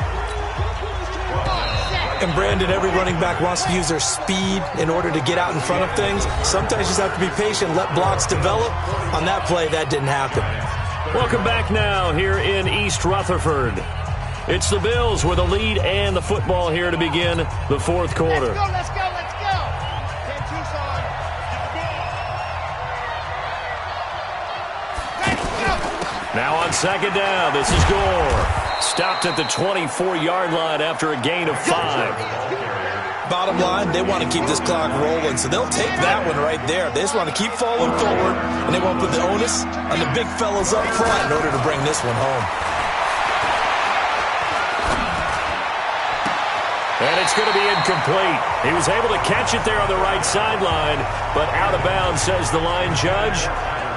And Brandon, every running back wants to use their speed in order to get out in front of things. Sometimes you just have to be patient, let blocks develop. On that play, that didn't happen. Welcome back now here in East Rutherford. It's the Bills with the lead and the football here to begin the fourth quarter. Let's go, let's go. Now on second down, this is Gore. Stopped at the 24-yard line after a gain of 5. Bottom line, they want to keep this clock rolling, so they'll take that one right there. They just want to keep falling forward, and they won't put the onus on the big fellas up front in order to bring this one home. And it's going to be incomplete. He was able to catch it there on the right sideline, but out of bounds, says the line judge,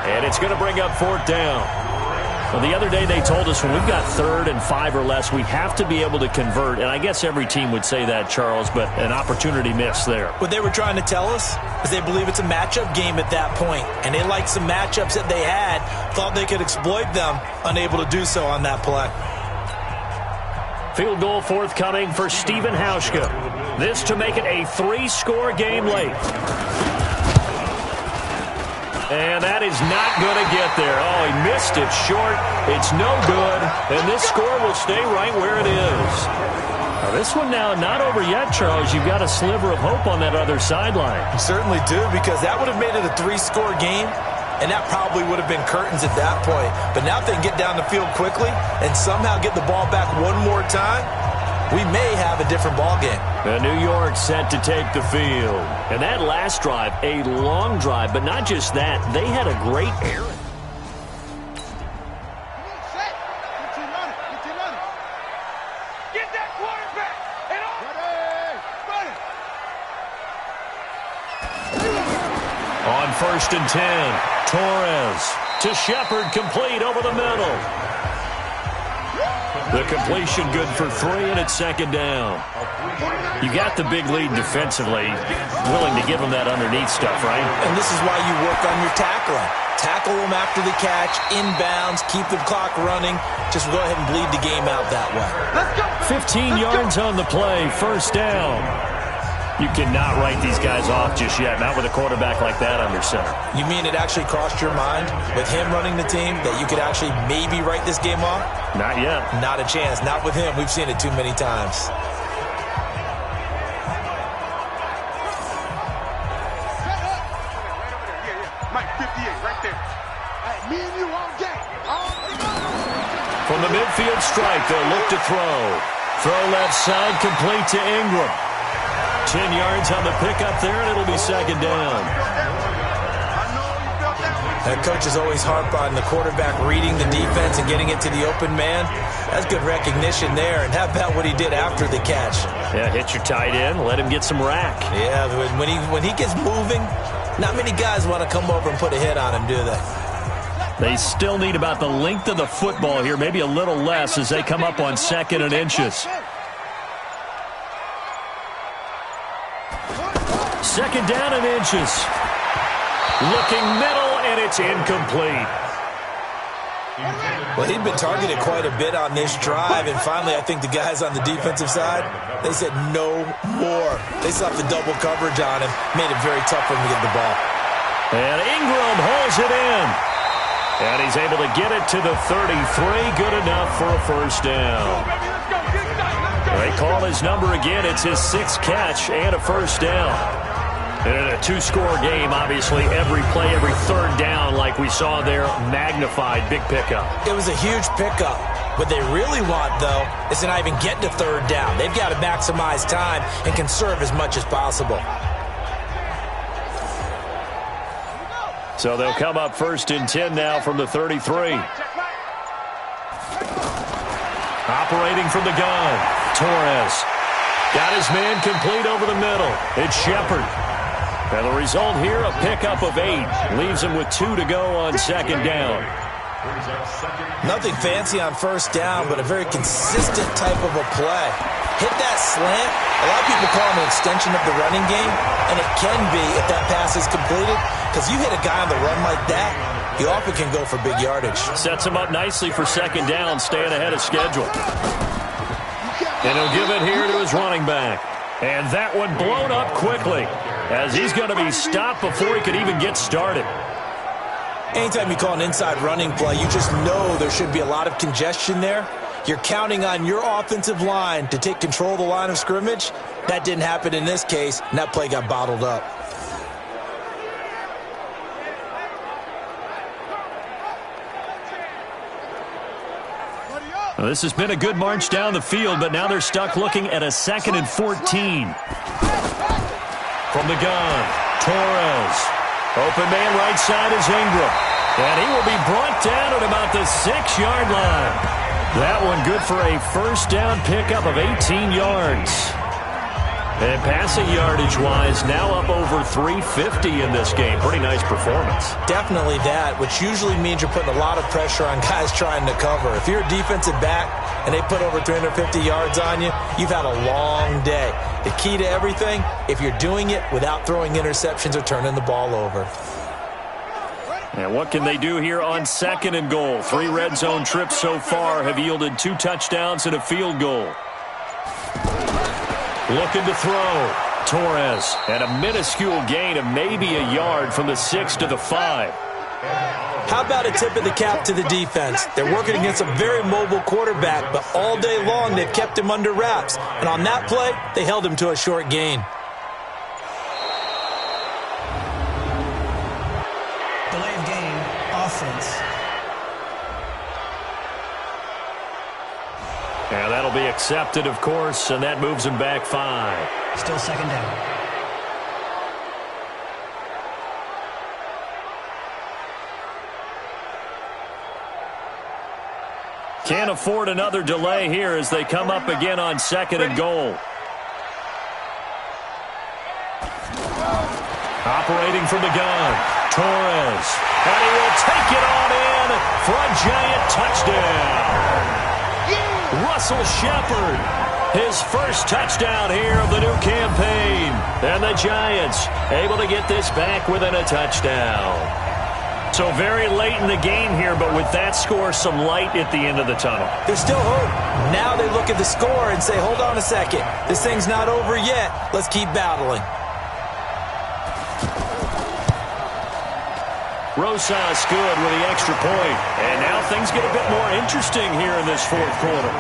and it's going to bring up fourth down. Well, the other day they told us when we've got 3rd and 5 or less, we have to be able to convert. And I guess every team would say that, Charles, but an opportunity missed there. What they were trying to tell us is they believe it's a matchup game at that point. And they liked some matchups that they had, thought they could exploit them, unable to do so on that play. Field goal forthcoming for Stephen Hauschka. This to make it a 3-score game late. And that is not going to get there. Oh, he missed it short. It's no good. And this score will stay right where it is. Now, this one now not over yet, Charles. You've got a sliver of hope on that other sideline. You certainly do, because that would have made it a 3-score game, and that probably would have been curtains at that point. But now if they can get down the field quickly and somehow get the ball back one more time, we may have a different ball game. And New York set to take the field. And that last drive, a long drive, but not just that. They had a great errand. Get that quarterback and on. On 1st and 10, Torres to Shepard, complete over the middle. The completion good for 3, and it's second down. You got the big lead defensively, willing to give them that underneath stuff, right? And this is why you work on your tackling. Tackle them after the catch, inbounds, keep the clock running. Just go ahead and bleed the game out that way. 15 yards on the play, first down. You cannot write these guys off just yet, not with a quarterback like that under center. You mean it actually crossed your mind with him running the team that you could actually maybe write this game off? Not yet. Not a chance. Not with him. We've seen it too many times. Mike 58 right there. Hey, me and you all day. From the midfield strike, they'll look to throw. Throw left side, complete to Ingram. 10 yards on the pickup there, and it'll be second down. That coach is always harp on the quarterback reading the defense and getting it to the open man. That's good recognition there. And how about what he did after the catch? Yeah, hit your tight end, let him get some rack. Yeah, when he gets moving, not many guys want to come over and put a hit on him, do they? They still need about the length of the football here, maybe a little less as they come up on 2nd and inches. Second down and inches. Looking middle, and it's incomplete. Well, he'd been targeted quite a bit on this drive, and finally I think the guys on the defensive side, they said no more. They slapped the double coverage on him, made it very tough for him to get the ball. And Ingram hauls it in. And he's able to get it to the 33, good enough for a first down. They call his number again. It's his 6th catch and a first down. And in a 2-score game, obviously, every play, every third down, like we saw there, magnified, big pickup. It was a huge pickup. What they really want, though, is to not even get to third down. They've got to maximize time and conserve as much as possible. So they'll come up 1st and 10 now from the 33. Operating from the gun, Torres. Got his man complete over the middle. It's Shepard. And the result here, a pickup of 8. Leaves him with 2 to go on second down. Nothing fancy on first down, but a very consistent type of a play. Hit that slant. A lot of people call it an extension of the running game, and it can be if that pass is completed, because you hit a guy on the run like that, he often can go for big yardage. Sets him up nicely for second down, staying ahead of schedule. And he'll give it here to his running back. And that one blown up quickly, as he's going to be stopped before he could even get started. Anytime you call an inside running play, you just know there should be a lot of congestion there. You're counting on your offensive line to take control of the line of scrimmage. That didn't happen in this case, and that play got bottled up. Well, this has been a good march down the field, but now they're stuck looking at a 2nd and 14. From the gun, Torres. Open man right side is Ingram. And he will be brought down at about the 6-yard line. That one good for a first down pickup of 18 yards. And passing yardage-wise, now up over 350 in this game. Pretty nice performance. Definitely that, which usually means you're putting a lot of pressure on guys trying to cover. If you're a defensive back and they put over 350 yards on you, you've had a long day. The key to everything, if you're doing it without throwing interceptions or turning the ball over. And what can they do here on 2nd and goal? 3 red zone trips so far have yielded 2 touchdowns and a field goal. Looking to throw. Torres at a minuscule gain of maybe a yard from the 6 to the 5. How about a tip of the cap to the defense? They're working against a very mobile quarterback, but all day long they've kept him under wraps. And on that play, they held him to a short gain. Delay of game, offense. Yeah, that'll be accepted, of course, and that moves him back 5. Still second down. Can't afford another delay here as they come up again on 2nd and goal. Operating from the gun, Torres. And he will take it on in for a giant touchdown. Russell Shepard, his first touchdown here of the new campaign. And the Giants able to get this back within a touchdown. So very late in the game here, but with that score, some light at the end of the tunnel. There's still hope. Now they look at the score and say, hold on a second. This thing's not over yet. Let's keep battling. Rosas good with the extra point. And now things get a bit more interesting here in this 4th quarter.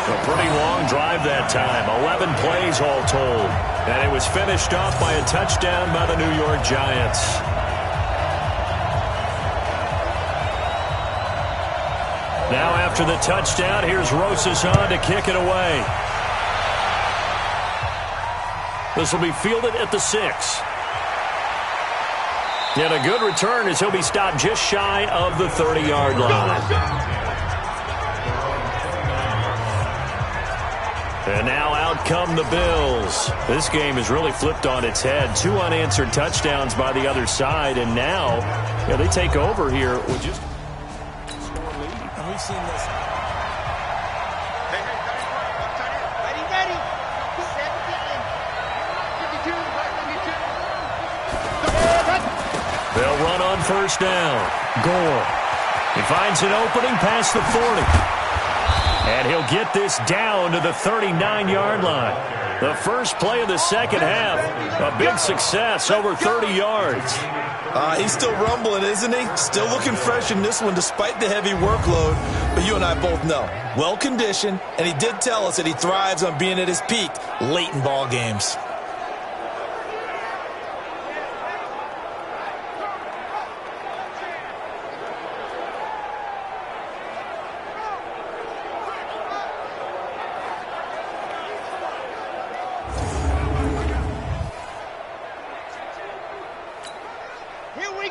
A pretty long drive that time. 11 plays all told. And it was finished off by a touchdown by the New York Giants. Now after the touchdown, here's Rosas on to kick it away. This will be fielded at the 6. And a good return as he'll be stopped just shy of the 30-yard line. And now out come the Bills. This game has really flipped on its head. 2 unanswered touchdowns by the other side, and now they take over here with just And we've seen this. Ready. 17. They'll run on first down. Gore. He finds an opening past the 40. And he'll get this down to the 39-yard line. The first play of the second half. A big success, over 30 yards. He's still rumbling, isn't he? Still looking fresh in this one despite the heavy workload. But you and I both know, well-conditioned, and he did tell us that he thrives on being at his peak late in ball games.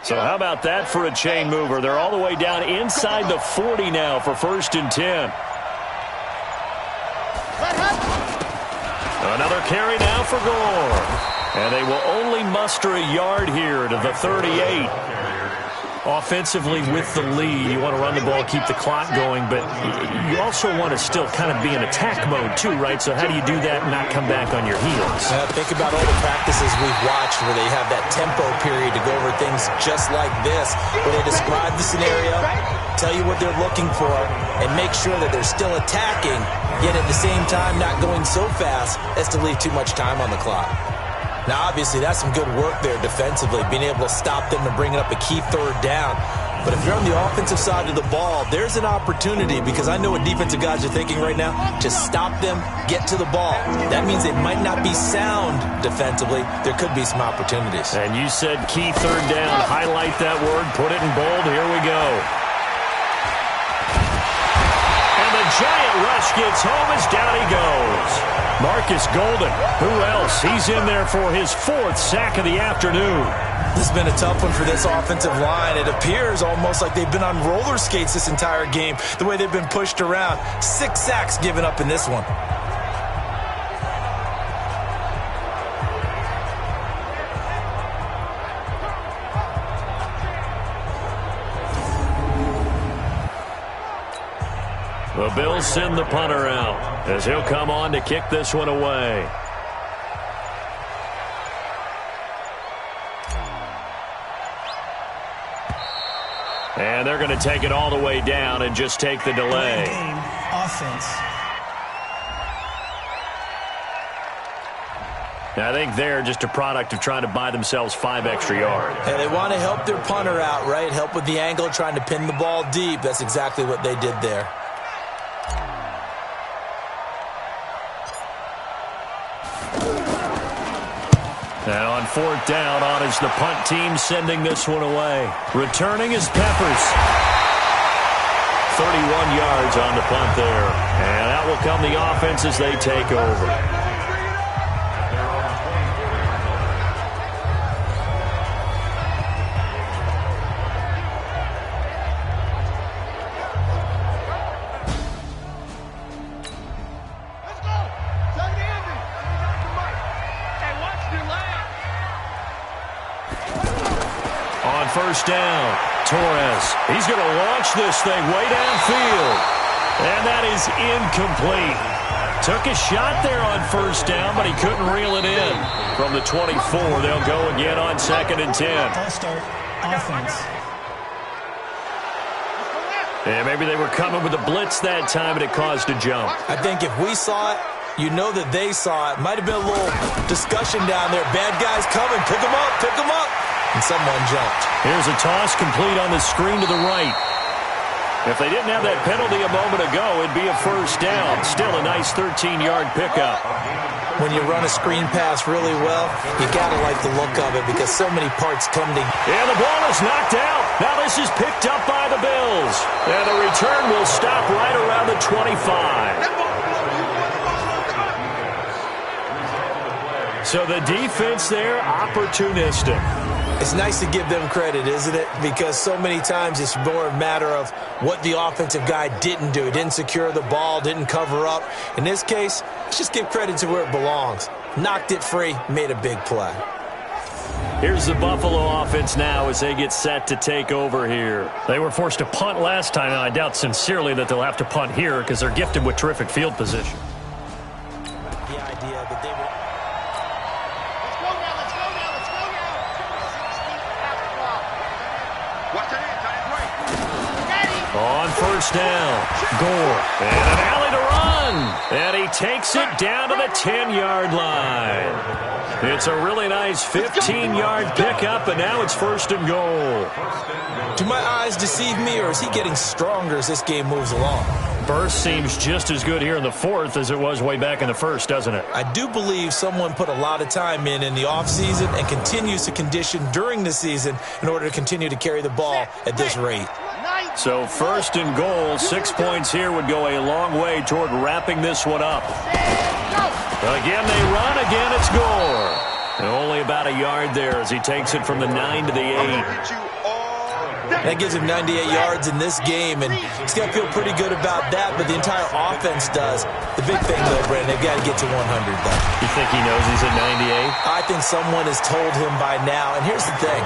So how about that for a chain mover? They're all the way down inside the 40 now for 1st and 10. Another carry now for Gore. And they will only muster a yard here to the 38. Offensively with the lead, you want to run the ball, keep the clock going, but you also want to still kind of be in attack mode too, right? So how do you do that and not come back on your heels? Think about all the practices we've watched where they have that tempo period to go over things just like this, where they describe the scenario, tell you what they're looking for, and make sure that they're still attacking, yet at the same time not going so fast as to leave too much time on the clock. Now, obviously, that's some good work there defensively, being able to stop them and bring it up a key third down. But if you're on the offensive side of the ball, there's an opportunity, because I know what defensive guys are thinking right now, to stop them, get to the ball. That means they might not be sound defensively. There could be some opportunities. And you said key third down. Highlight that word, put it in bold. Here we go. And the giant rush gets home as down he goes. Marcus Golden, who else? He's in there for his 4th sack of the afternoon. This has been a tough one for this offensive line. It appears almost like they've been on roller skates this entire game, the way they've been pushed around. 6 sacks given up in this one. The Bills send the punter out as he'll come on to kick this one away. And they're going to take it all the way down and just take the delay. Game, offense. I think they're just a product of trying to buy themselves 5 extra yards. And they want to help their punter out, right? Help with the angle, trying to pin the ball deep. That's exactly what they did there. And on 4th down, on is the punt team sending this one away. Returning is Peppers. 31 yards on the punt there. And out will come the offense as they take over. First down, Torres. He's going to launch this thing way downfield. And that is incomplete. Took a shot there on first down, but he couldn't reel it in. From the 24, they'll go again on 2nd and 10. False start, offense. And maybe they were coming with a blitz that time, and it caused a jump. I think if we saw it, you know that they saw it. Might have been a little discussion down there. Bad guys coming. Pick them up. Pick them up. And someone jumped. Here's a toss complete on the screen to the right. If they didn't have that penalty a moment ago, it'd be a first down. Still a nice 13-yard pickup. When you run a screen pass really well, you got to like the look of it because so many parts come together. And the ball is knocked out. Now this is picked up by the Bills. And the return will stop right around the 25. So the defense there, opportunistic. It's nice to give them credit, isn't it? Because so many times it's more a matter of what the offensive guy didn't do. Didn't secure the ball, didn't cover up. In this case, let's just give credit to where it belongs. Knocked it free, made a big play. Here's the Buffalo offense now as they get set to take over here. They were forced to punt last time, and I doubt sincerely that they'll have to punt here because they're gifted with terrific field position. The idea that they would... On first down, Gore, and an alley to run, and he takes it down to the 10-yard line. It's a really nice 15-yard pickup, and now it's 1st and goal. Do my eyes deceive me, or is he getting stronger as this game moves along? Burst seems just as good here in the 4th as it was way back in the 1st, doesn't it? I do believe someone put a lot of time in the offseason and continues to condition during the season in order to continue to carry the ball at this rate. So 1st and goal, 6 points here would go a long way toward wrapping this one up. Again they run, again it's Gore. And only about a yard there as he takes it from the 9 to the 8. That gives him 98 yards in this game, and he's got to feel pretty good about that, but the entire offense does. The big thing, though, Brandon, they've got to get to 100, though. You think he knows he's at 98? I think someone has told him by now, and here's the thing.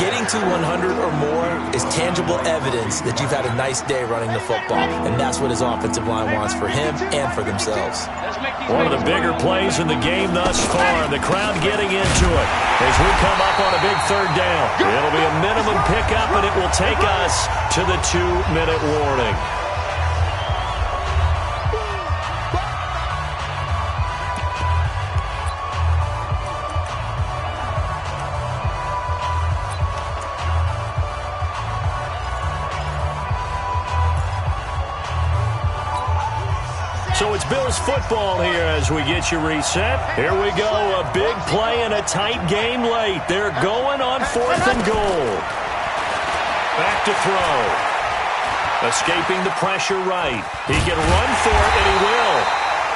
Getting to 100 or more is tangible evidence that you've had a nice day running the football, and that's what his offensive line wants for him and for themselves. One of the bigger plays in the game thus far. The crowd getting into it as we come up on a big third down. It'll be a minimum pickup, and it will take us to the 2-minute warning. So it's Bills football here as we get you reset. Here we go, a big play and a tight game late. They're going on 4th and goal. Back to throw. Escaping the pressure right. He can run for it, and he will.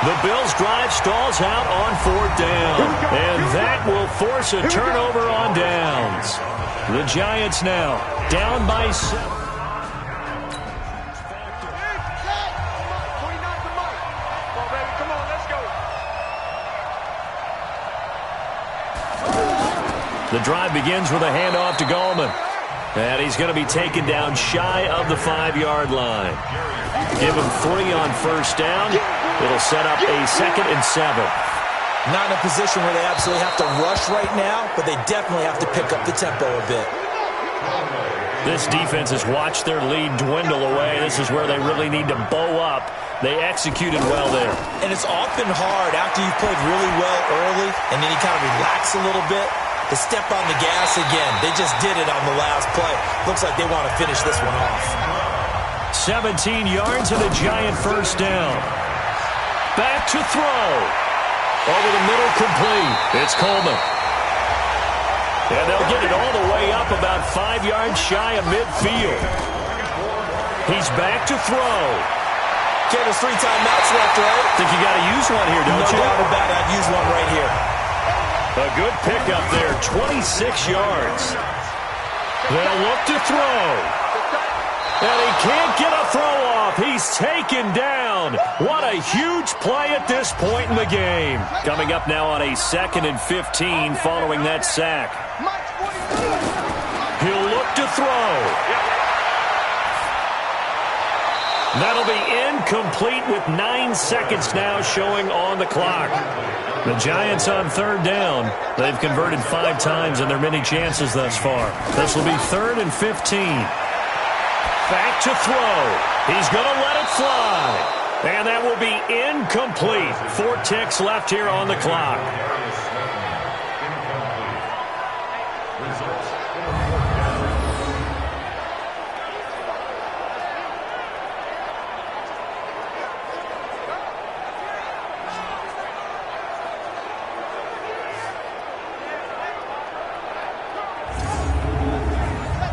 The Bills drive stalls out on 4th down. And that will force a turnover on downs. The Giants now down by 7. The drive begins with a handoff to Gallman. And he's going to be taken down shy of the 5-yard line. Give him 3 on 1st down. It'll set up a 2nd and 7. Not in a position where they absolutely have to rush right now, but they definitely have to pick up the tempo a bit. This defense has watched their lead dwindle away. This is where they really need to bow up. They executed well there. And it's often hard after you've played really well early and then you kind of relax a little bit to step on the gas again. They just did it on the last play. Looks like they want to finish this one off. 17 yards and a Giant 1st down. Back to throw. Over the middle, complete. It's Coleman. And they'll get it all the way up about 5 yards shy of midfield. He's back to throw. Okay, there's 3 timeouts left, right? Think you got to use one here, don't you? No doubt about it. I'd use one right here. A good pickup there, 26 yards. They'll look to throw. And he can't get a throw off. He's taken down. What a huge play at this point in the game. Coming up now on a 2nd and 15 following that sack. He'll look to throw. That'll be incomplete with 9 seconds now showing on the clock. The Giants on 3rd down. They've converted 5 times in their many chances thus far. This will be 3rd and 15. Back to throw. He's going to let it fly. And that will be incomplete. 4 ticks left here on the clock.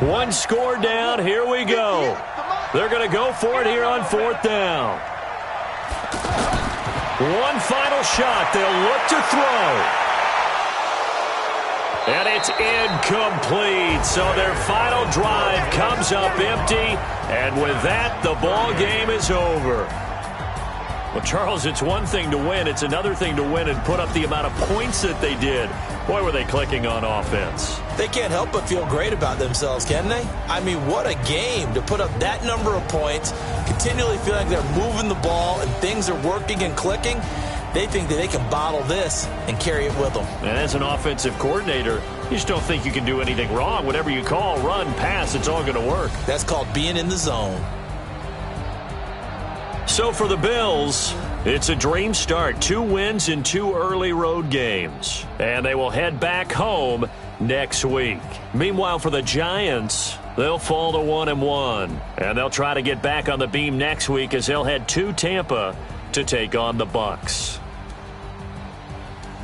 One score down. Here we go. They're going to go for it here on 4th down. One final shot. They'll look to throw. And it's incomplete. So their final drive comes up empty. And with that, the ball game is over. Well, Charles, it's one thing to win. It's another thing to win and put up the amount of points that they did. Boy, were they clicking on offense. They can't help but feel great about themselves, can they? I mean, what a game to put up that number of points, continually feel like they're moving the ball and things are working and clicking. They think that they can bottle this and carry it with them. And as an offensive coordinator, you just don't think you can do anything wrong. Whatever you call, run, pass, it's all going to work. That's called being in the zone. So for the Bills, it's a dream start. 2 wins in 2 early road games. And they will head back home next week. Meanwhile, for the Giants, they'll fall to 1-1. And they'll try to get back on the beam next week as they'll head to Tampa to take on the Bucs.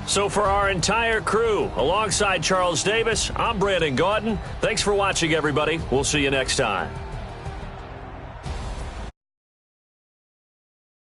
So for our entire crew, alongside Charles Davis, I'm Brandon Gaudin. Thanks for watching, everybody. We'll see you next time.